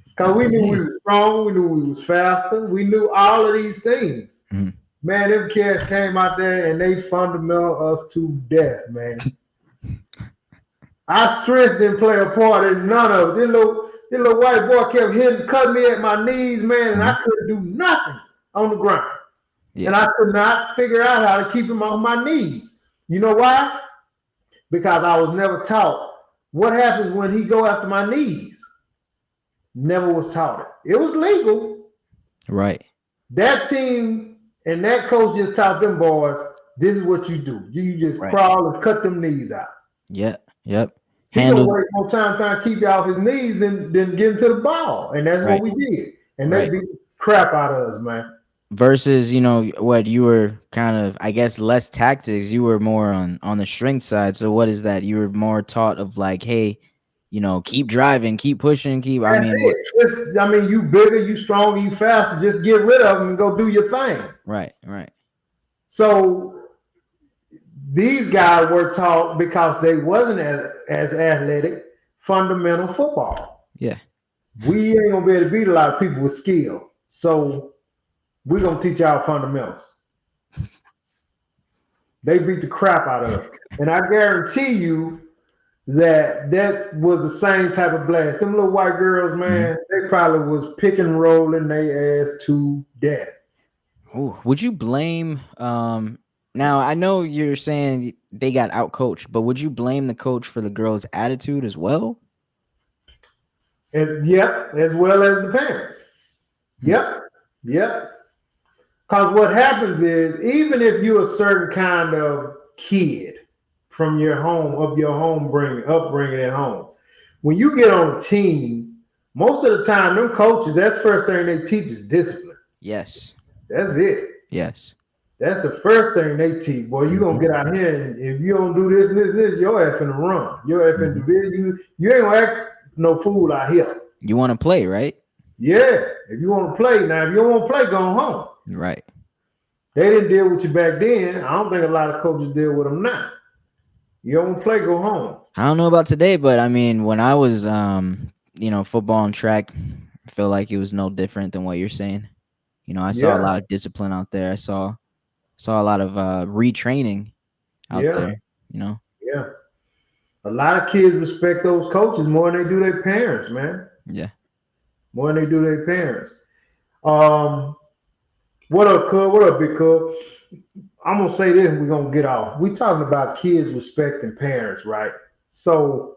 Because we knew we was strong. We knew we was faster. We knew all of these things. Mm-hmm. Man, them cats came out there and they fundamental us to death, man. Our strength didn't play a part in none of it. This little white boy kept cutting me at my knees, man, and I couldn't do nothing on the ground. Yeah. And I could not figure out how to keep him on my knees. You know why? Because I was never taught what happens when he go after my knees. Never was taught it. It was legal. Right. That team and that coach just taught them boys, this is what you do. You just crawl and cut them knees out. Yep. He's gonna waste more time trying to keep you off his knees than get into the ball. And that's what we did. And they beat the crap out of us, man. Versus, what you were kind of, I guess, less tactics. You were more on the strength side. So what is that? You were more taught of like, hey, keep driving, keep pushing, you bigger, you stronger, you faster. Just get rid of them and go do your thing. Right. So these guys were taught because they wasn't as athletic, fundamental football. Yeah. We ain't gonna be able to beat a lot of people with skill. So we're gonna teach y'all fundamentals. They beat the crap out of us. And I guarantee you that was the same type of blast. Them little white girls, man, they probably was pick and rolling their ass to death. Ooh, would you blame now I know you're saying they got out coached, but would you blame the coach for the girls' attitude as well? Yep, as well as the parents. Yep. Because what happens is, even if you're a certain kind of kid from your home, upbringing at home, when you get on a team, most of the time, them coaches, that's the first thing they teach is discipline. Yes. That's it. Yes. That's the first thing they teach. Boy, you gonna get out here, and if you don't do this, your ass finna run. Your ass finna do you ain't gonna act no fool out here. You want to play, right? Yeah. If you want to play, now if you don't want to play, go home. Right. They didn't deal with you back then. I don't think a lot of coaches deal with them now. You don't want to play, go home. I don't know about today, but I mean, when I was, football and track, I feel like it was no different than what you're saying. I saw a lot of discipline out there. I saw a lot of retraining out there. Yeah. A lot of kids respect those coaches more than they do their parents, man. Yeah. More than they do their parents. What up, cuz? What up, big cuz? I'm gonna say this and we're gonna get off. We talking about kids respecting parents, right? So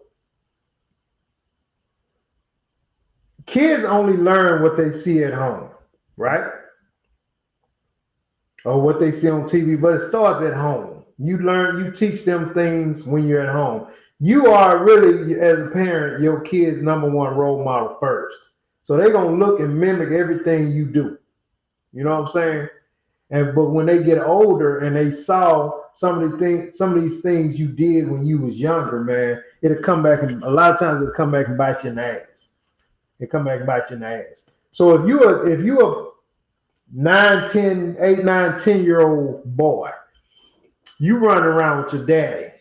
kids only learn what they see at home, right? Or what they see on TV, but it starts at home. You teach them things when you're at home. You are really, as a parent, your kid's number one role model first. So they're gonna look and mimic everything you do. You know what I'm saying? And but when they get older and they saw some of these things you did when you was younger, man, it'll come back and a lot of times it'll come back and bite you in the ass. It come back and bite you in the ass. So if you a 9, 10 year old boy, you running around with your daddy.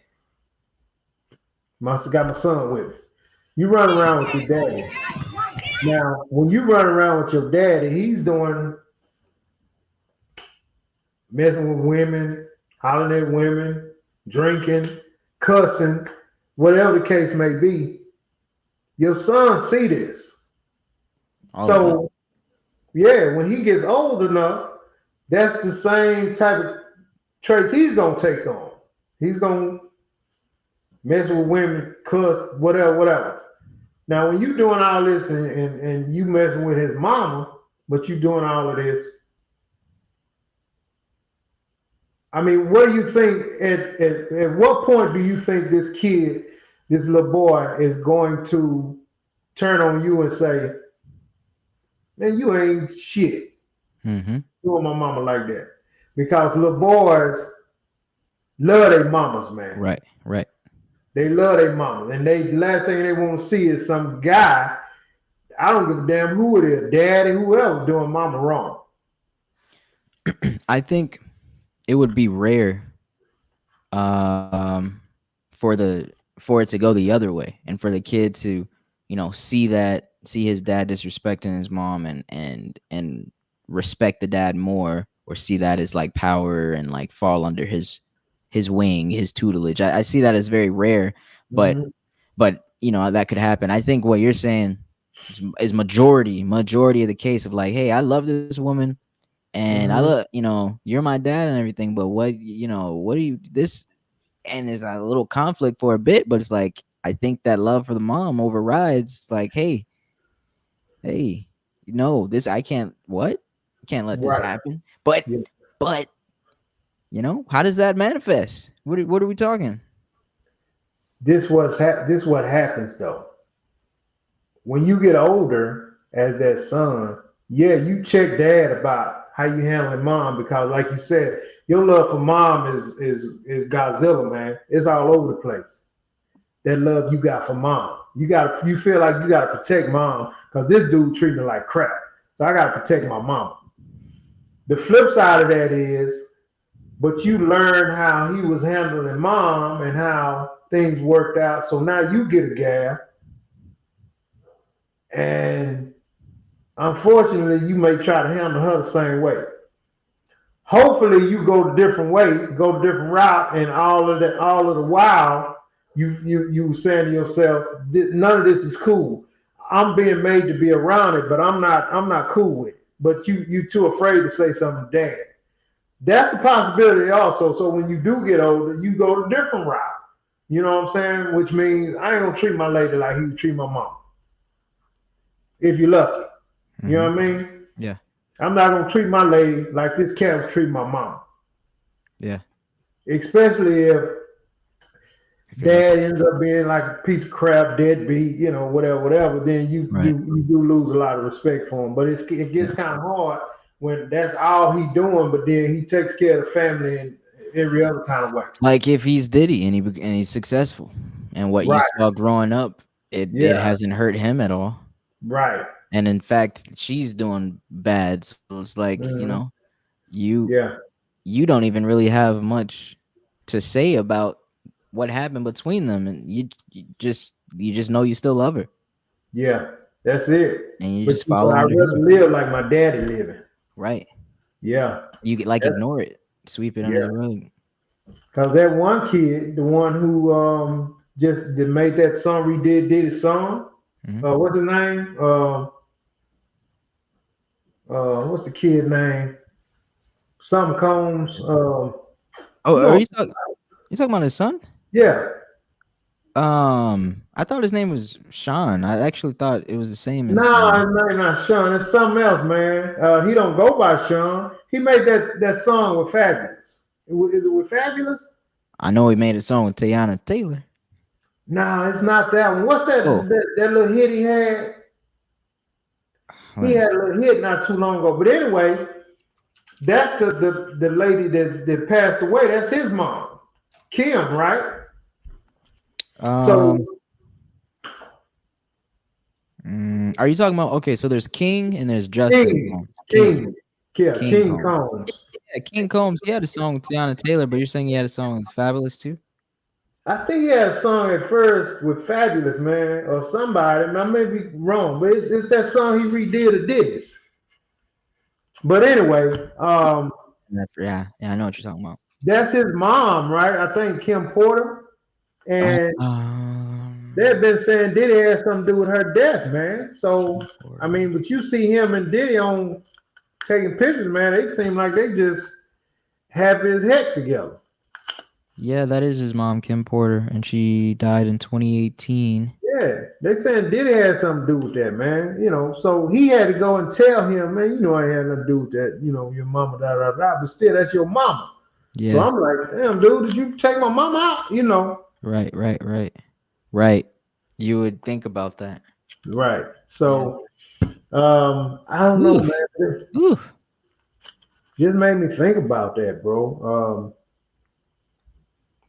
Must have got my son with me. You run around with your daddy. Now, when you run around with your daddy, he's doing messing with women, hollering at women, drinking, cussing, whatever the case may be. Your son see this. All of it. So yeah, when he gets old enough, that's the same type of traits he's gonna take on. He's gonna mess with women, cuss, whatever, whatever. Now, when you doing all this and you messing with his mama, but you doing all of this, I mean, what do you think? At what point do you think this kid, this little boy, is going to turn on you and say, "Man, you ain't shit Mm-hmm. doing my mama like that"? Because little boys love their mamas, man. Right. Right. They love their mamas, and the last thing they want to see is some guy. I don't give a damn who it is, daddy, whoever, doing mama wrong. I think it would be rare um for it to go the other way, and for the kid to see his dad disrespecting his mom, and respect the dad more, or see that as like power, and like fall under his wing, his tutelage. I see that as very rare, but Mhm. that could happen. I think what you're saying is majority of the case of like, hey, I love this woman, and I Mhm. love, you're my dad and everything, but what do you this? And there's a little conflict for a bit, but it's like, I think that love for the mom overrides. It's like, hey, this, I can't, what? I can't let this Right. happen. But, Yeah. but, how does that manifest? What are we talking? This what happens though. When you get older as that son, yeah, you check dad about how you handling mom because, like you said, your love for mom is Godzilla, man. It's all over the place. That love you got for mom, you feel like you gotta protect mom because this dude treating her like crap. So I gotta protect my mom. The flip side of that is, but you learn how he was handling mom and how things worked out. So now you get a gal, and unfortunately, you may try to handle her the same way. Hopefully, you go a different way, go a different route, and all of the while, you saying to yourself, none of this is cool. I'm being made to be around it, but I'm not cool with it. But you too afraid to say something to dad. That's a possibility also. So when you do get older, you go a different route. You know what I'm saying? Which means I ain't gonna treat my lady like he would treat my mom. If you're lucky. You Mm-hmm. know what I mean? Yeah. I'm not gonna treat my lady like this cat was treating my mom. Yeah. Especially if If you're lucky. dad ends up being like a piece of crap, deadbeat, whatever, whatever, then you Right. you you do lose a lot of respect for him. But it gets Yeah. kind of hard when that's all he doing, but then he takes care of the family in every other kind of way. Like if he's Diddy and he's successful, and what you Right. saw growing up, it Yeah. hasn't hurt him at all. Right. And in fact, she's doing bad. So it's like, Hmm. you Yeah. you don't even really have much to say about what happened between them, and you just know you still love her, Yeah. That's it. and you But just I'd following your rather dream. live like my daddy living. Right. Yeah. You get, like, That's, ignore it, sweep it under yeah. the rug. Cause that one kid, the one who just made that song, redid his song. Hmm. What's his name? What's the kid name? Some Combs. Oh, You are know, you talking about his son? yeah. I thought his name was Sean. I actually thought it was the same as. No, his name not Sean. It's something else, man. He don't go by Sean. He made that song with Fabulous. Is it with Fabulous? I know he made a song with Teyana Taylor. No, it's not that one. What's Oh, that little hit he had? let He me had see. a little hit not too long ago. But anyway, That's the lady that passed away. That's his mom, Kim, right? So Um, are you talking about? Okay, so there's King and there's Justin King, Combs. King, yeah, King King Combs. Combs. Yeah, King Combs. He had a song with Tiana Taylor, but you're saying he had a song with Fabulous too? I think he had a song at first with Fabulous Man or somebody. I may be wrong, but it's that song he redid of Diggs. But anyway, Yeah, I know what you're talking about. that's his mom, right? I think Kim Porter. And they had Um, been saying Diddy had something to do with her death, man. So King I Porter. mean, but you see him and Diddy on taking pictures, man. They seem like they just happy as heck together. Yeah, that is his mom, Kim Porter, and she died in 2018. Yeah, they saying Diddy had something to do with that, man. So he had to go and tell him, man, I had nothing to do with that. Your mama, da da da. But still, that's your mama. So Yeah, I'm like, damn, dude, did you take my mama out? right. You would think about that. Right. Yeah. So I don't know, Oof. man. It Oof. just made me think about that, bro.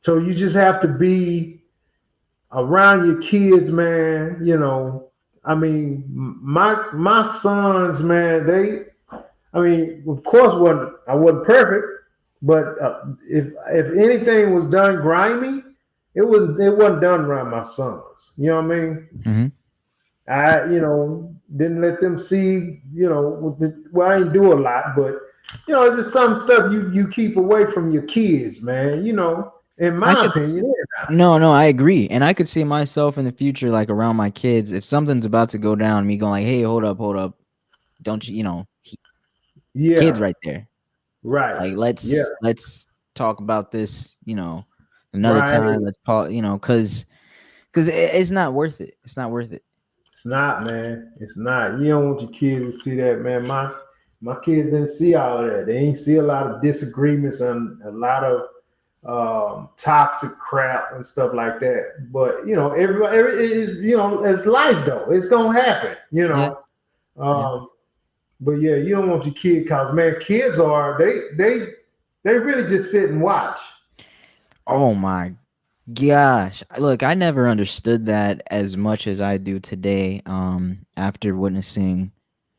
So you just have to be around your kids, man. I mean, my sons, man. I mean, of course, I wasn't perfect, but if anything was done grimy, it wasn't done around my sons. You know what I mean? Hmm. I didn't let them see. Well, I didn't do a lot, but it's just some stuff you keep away from your kids, man. In I my could. opinion. No, I agree, and I could see myself in the future, like around my kids, if something's about to go down, me going like, "Hey, hold up, don't you, kids Yeah. right there. Right. Like, Yeah. let's talk about this, another Right. time. Let's pause, because it's not worth it. It's not worth it. It's not, man. It's not. You don't want your kids to see that, man. My kids didn't see all of that. They ain't see a lot of disagreements and a lot of toxic crap and stuff like that. But every it's life though. It's gonna happen. Yeah, yeah. But yeah, you don't want your kid because man, kids are they really just sit and watch. Oh my gosh. Look, I never understood that as much as I do today, after witnessing,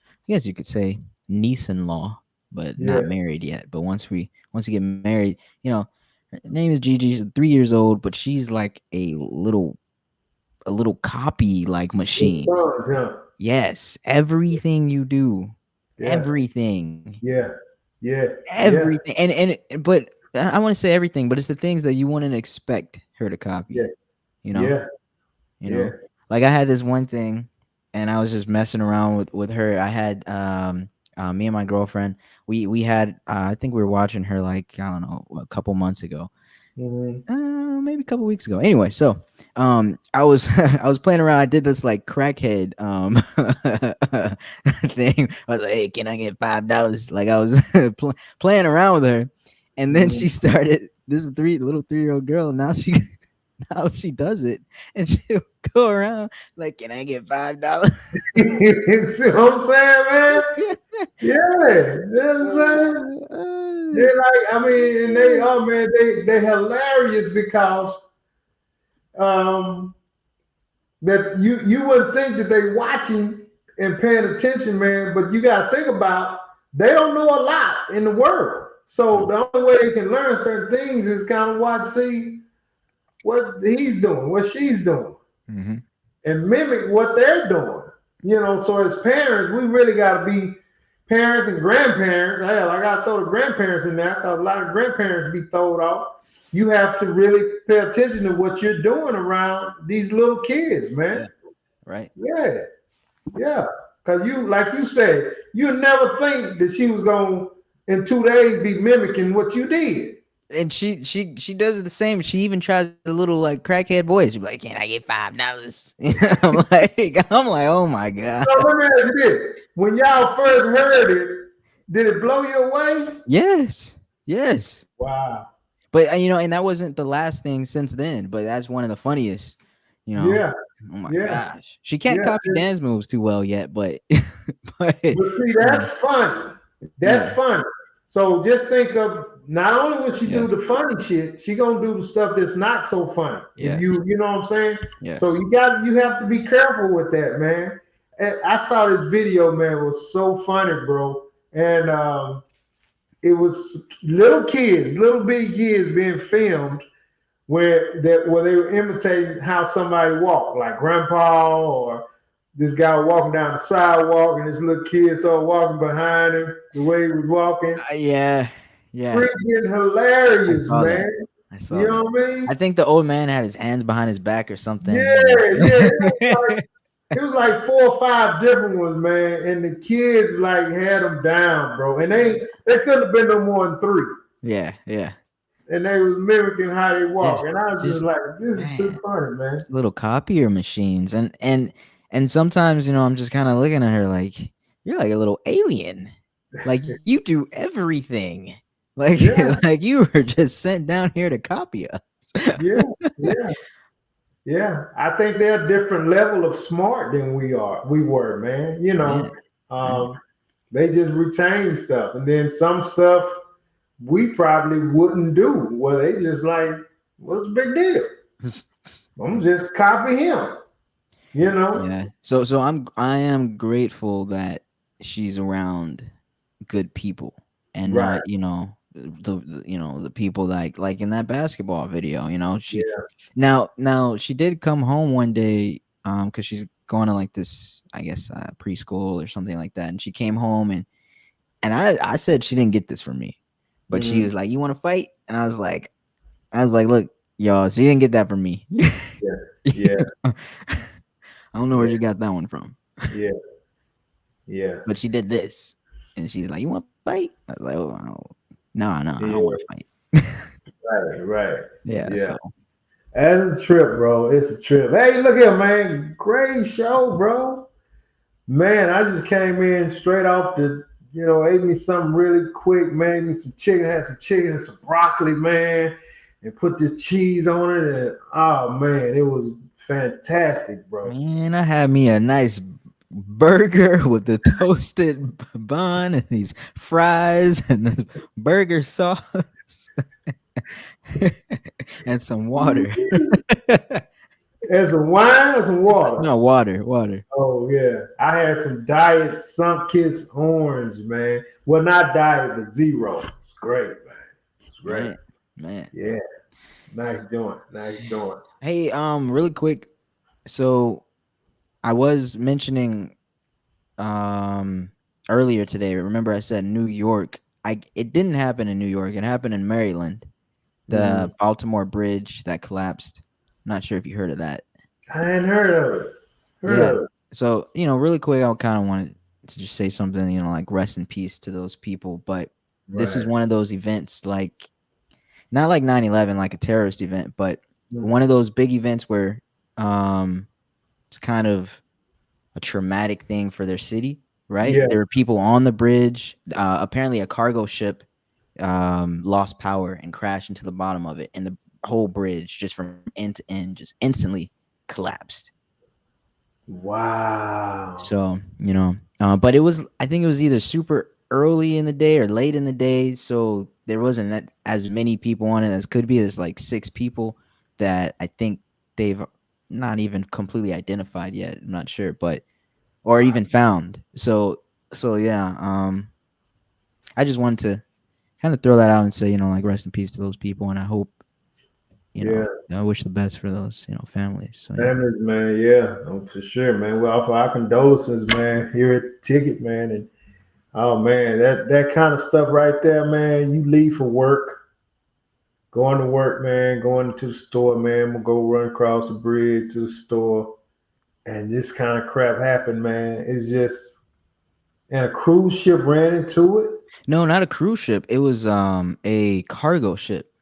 I guess you could say, niece-in-law, but Yeah, not married yet. But once you get married, her name is Gigi. She's 3 years old, but she's like a little copy like it's machine. fun, huh? Yes, everything you do, Yeah, everything, yeah, yeah, yeah, everything, but I want to say everything, but it's the things that you wouldn't expect her to yeah, copy. You know, yeah, you yeah. know, like I had this one thing, and I was just messing around with her. I had me and my girlfriend. We had I think we were watching her like I don't know a couple months ago, Hmm. maybe a couple weeks ago. Anyway, so I was I was playing around. I did this like crackhead thing. I was like, "Hey, can I get $5?" Like I was playing around with her, and then Hmm. she started. This is little 3-year-old girl. Now she now she does it, and she'll go around like, "Can I get $5?" See what I'm saying, man? Yeah, you know what I'm saying? They like, I mean, and they, oh man, they hilarious because um that you wouldn't think that they watching and paying attention, man. But you got to think about they don't know a lot in the world. So True. the only way they can learn certain things is kind of watch, see what he's doing, what she's doing, Hmm. and mimic what they're doing. So as parents, we really got to be parents and grandparents. Hell, I got to throw the grandparents in there because a lot of grandparents be thrown off. You have to really pay attention to what you're doing around these little kids, man. Yeah. Right. Yeah, yeah. Because like you said, you never think that she was going to, in 2 days, be mimicking what you did. And she does it the same. She even tries a little like crackhead voice. She's like, "Can I get $5?" I'm like, oh my god. So let me ask you this. When y'all first heard it, did it blow you away? Yes, yes. Wow. But and that wasn't the last thing since then. But that's one of the funniest. You know. Yeah, Oh my yeah, gosh, she can't yeah. copy dance moves too well yet, but but But see, that's funny. yeah, That's funny. So just think of not only when she do Yes. the funny shit, she gonna do the stuff that's not so funny. If Yes. you know what I'm saying. Yes. So you have to be careful with that, man. And I saw this video, man. It was so funny, bro. And it was little bitty kids being filmed where they were imitating how somebody walked, like grandpa or this guy walking down the sidewalk, and this little kid started walking behind him the way he was walking. Yeah. Yeah. Freaking I hilarious, saw that. man. I saw You that. know what I mean? I think the old man had his hands behind his back or something. Yeah, yeah. It was like 4 or 5 different ones, man. And the kids like had them down, bro. And they couldn't have been no more than 3. Yeah. Yeah. And they was mimicking how they walk. Yes. And I was just like, this is too Man, funny, man. little copier machines, and sometimes I'm just kind of looking at her like you're like a little alien, like you do everything, like Yeah. like you were just sent down here to copy us. Yeah, yeah, yeah. I think they're a different level of smart than we were, man. Yeah, yeah. They just retain stuff, and then some stuff we probably wouldn't do. Well, they just like, what's the big deal? I'm just copy him, you know? Yeah. So I am grateful that she's around good people and Right. not the people like in that basketball video. She Yeah. now she did come home one day because she's going to like this, I guess, preschool or something like that, and she came home and I said she didn't get this from me, but she was like, "You want to fight?" And I was like, "Look, y'all, she didn't get that from me." Yeah. Yeah. I don't know where you got that one from. Yeah. Yeah. But she did this. And she's like, "You want to fight?" I was like, "Oh, no, I Yeah. don't want to fight." Right. Right. Yeah. Yeah. So, That's a trip, bro. It's a trip. Hey, look here, man. Great show, bro. Man, I just came in straight off ate me something really quick, made me some chicken, had some chicken and some broccoli, man, and put this cheese on it. And oh, man, it was fantastic, bro. man, I had me a nice burger with the toasted bun and these fries and this burger sauce and some water. And some wine or some water. No, water. Oh, yeah. I had some Diet Sunkist Orange, man. Well, not Diet, but Zero. It's great, man. It's great. Man. Yeah. Nice joint. Nice joint. Hey, really quick. So I was mentioning earlier today. Remember I said New York. It didn't happen in New York. It happened in Maryland. The Baltimore Bridge that collapsed. I'm not sure if you heard of that. I hadn't heard of it. Of it. So, really quick, I kind of wanted to just say something, like rest in peace to those people. But this is one of those events, like not like 9/11, like a terrorist event, but one of those big events where it's kind of a traumatic thing for their city, right? Yeah. There were people on the bridge. Apparently a cargo ship lost power and crashed into the bottom of it, and the whole bridge just from end to end just instantly collapsed. Wow. So but I think it was either super early in the day or late in the day, so there wasn't as many people on it as could be. There's like 6 people that I think they've not even completely identified yet. I'm not sure, or even found. So yeah, I just wanted to kind of throw that out and say, like rest in peace to those people, and I hope I wish the best for those families. So, Families, man, yeah, for sure, man. We offer our condolences, man, here at the Ticket, man, and oh man, that kind of stuff right there, man. You leave for work, going to work, man, going to the store, man. We'll go run across the bridge to the store, and this kind of crap happened, man. It's just, and a cruise ship ran into it. No, not a cruise ship. It was a cargo ship.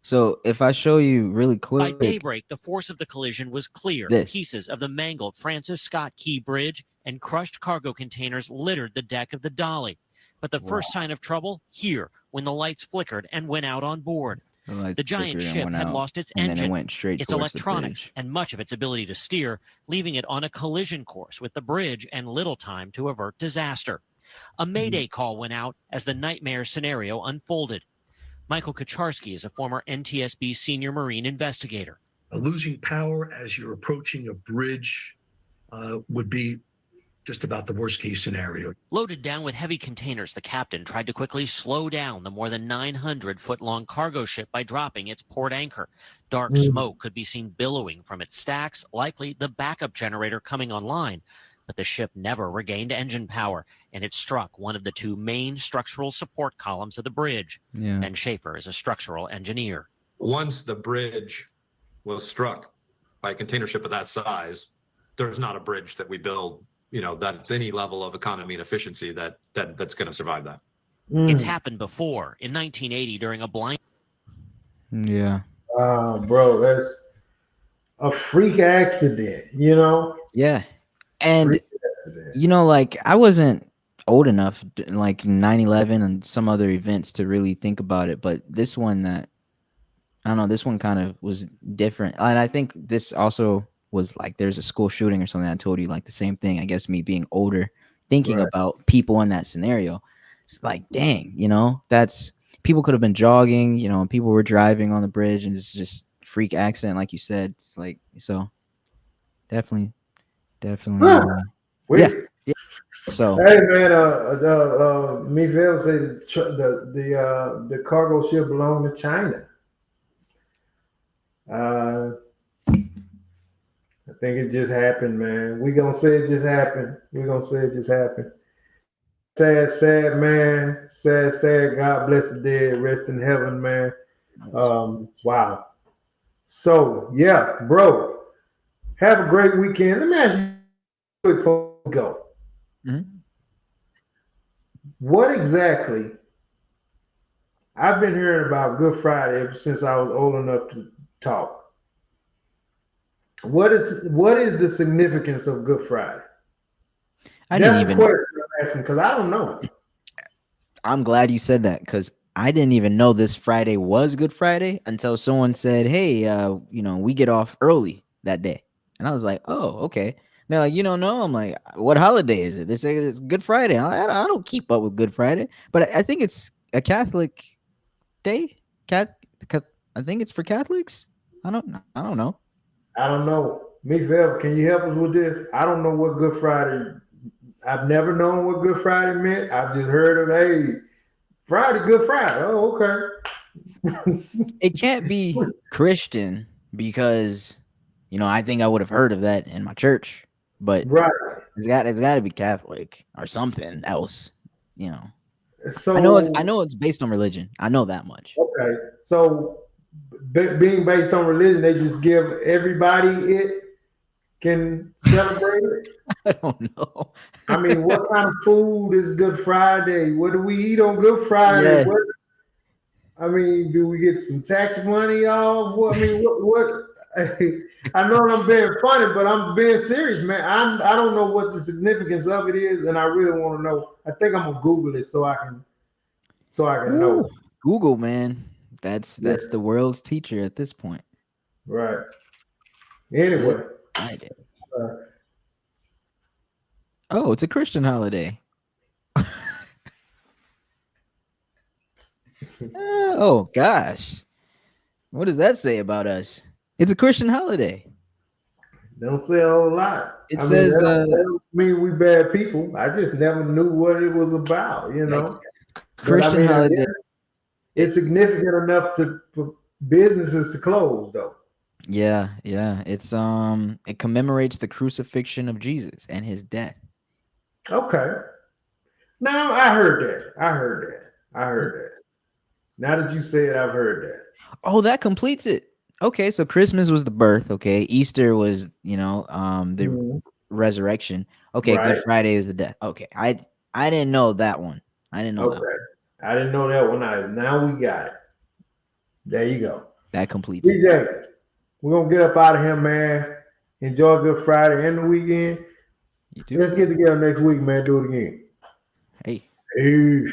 So if I show you really quick. By daybreak, the force of the collision was clear. Pieces of the mangled Francis Scott Key Bridge and crushed cargo containers littered the deck of the Dolly. But the first sign of trouble here, when the lights flickered and went out on board. The giant ship had lost its engine, its electronics, and much of its ability to steer, leaving it on a collision course with the bridge and little time to avert disaster. A mayday call went out as the nightmare scenario unfolded. Michael Kucharski is a former NTSB senior Marine investigator. Losing power as you're approaching a bridge would be just about the worst case scenario. Loaded down with heavy containers, the captain tried to quickly slow down the more than 900-foot-long cargo ship by dropping its port anchor. Dark smoke could be seen billowing from its stacks, likely the backup generator coming online. But the ship never regained engine power, and it struck one of the two main structural support columns of the bridge. Ben Schaefer is a structural engineer. Once the bridge was struck by a container ship of that size, there's not a bridge that we build, that's any level of economy and efficiency that's going to survive that. It's happened before in 1980 during a blind. Yeah. Bro, that's a freak accident, Yeah. And, like, I wasn't old enough, like 9/11 and some other events, to really think about it. But this one this one kind of was different. And I think this also was like, there's a school shooting or something. I told you, like, the same thing. I guess me being older, thinking about people in that scenario. It's like, dang, that's people could have been jogging, and people were driving on the bridge, and it's just freak accident, like you said. It's like, so definitely. Yeah. So hey man, Miguel said the cargo ship belonged to China. I think it just happened, man. We gonna say it just happened. Sad, man. Sad. God bless the dead. Rest in heaven, man. Wow. So yeah, bro. Have a great weekend. Let me ask you before we go. What exactly? I've been hearing about Good Friday ever since I was old enough to talk. What is the significance of Good Friday? I didn't even know. I'm asking because I don't know. I'm glad you said that, because I didn't even know this Friday was Good Friday until someone said, "Hey, we get off early that day," and I was like, "Oh, okay." They're like, "You don't know?" I'm like, "What holiday is it?" They say it's Good Friday. I don't keep up with Good Friday, but I think it's a Catholic day. I think it's for Catholics. I don't know. I don't know. Miguel, can you help us with this? I don't know what Good Friday. I've never known what Good Friday meant. I've just heard of, hey, Friday, Good Friday. Oh, okay. It can't be Christian because, I think I would have heard of that in my church, but it's got to be Catholic or something else, So I know it's based on religion. I know that much. Okay, so being based on religion, they just give everybody it can celebrate it. I don't know. I mean, what kind of food is Good Friday? What do we eat on Good Friday? Yeah. I mean, do we get some tax money off? What? I know I'm being funny, but I'm being serious, man. I don't know what the significance of it is, and I really want to know. I think I'm gonna Google it so I can know. Google, man. That's the world's teacher at this point. Right. Anyway. Oh, it's a Christian holiday. Oh gosh, what does that say about us? It's a Christian holiday. Don't say a whole lot. It says that don't mean we bad people. I just never knew what it was about, Christian holiday. It's significant enough for businesses to close, though. Yeah. It's it commemorates the crucifixion of Jesus and his death. Okay. Now I heard that. Now that you say it, I've heard that. Oh, that completes it. Okay, so Christmas was the birth. Okay, Easter was the resurrection. Okay, right. Good Friday is the death. Okay, I didn't know that one. I didn't know that one. I didn't know that one either. Now we got it. There you go. That completes DJ, it. We're gonna get up out of here, man. Enjoy Good Friday and the weekend. You too. Let's get together next week, man. Do it again. Hey. Peace.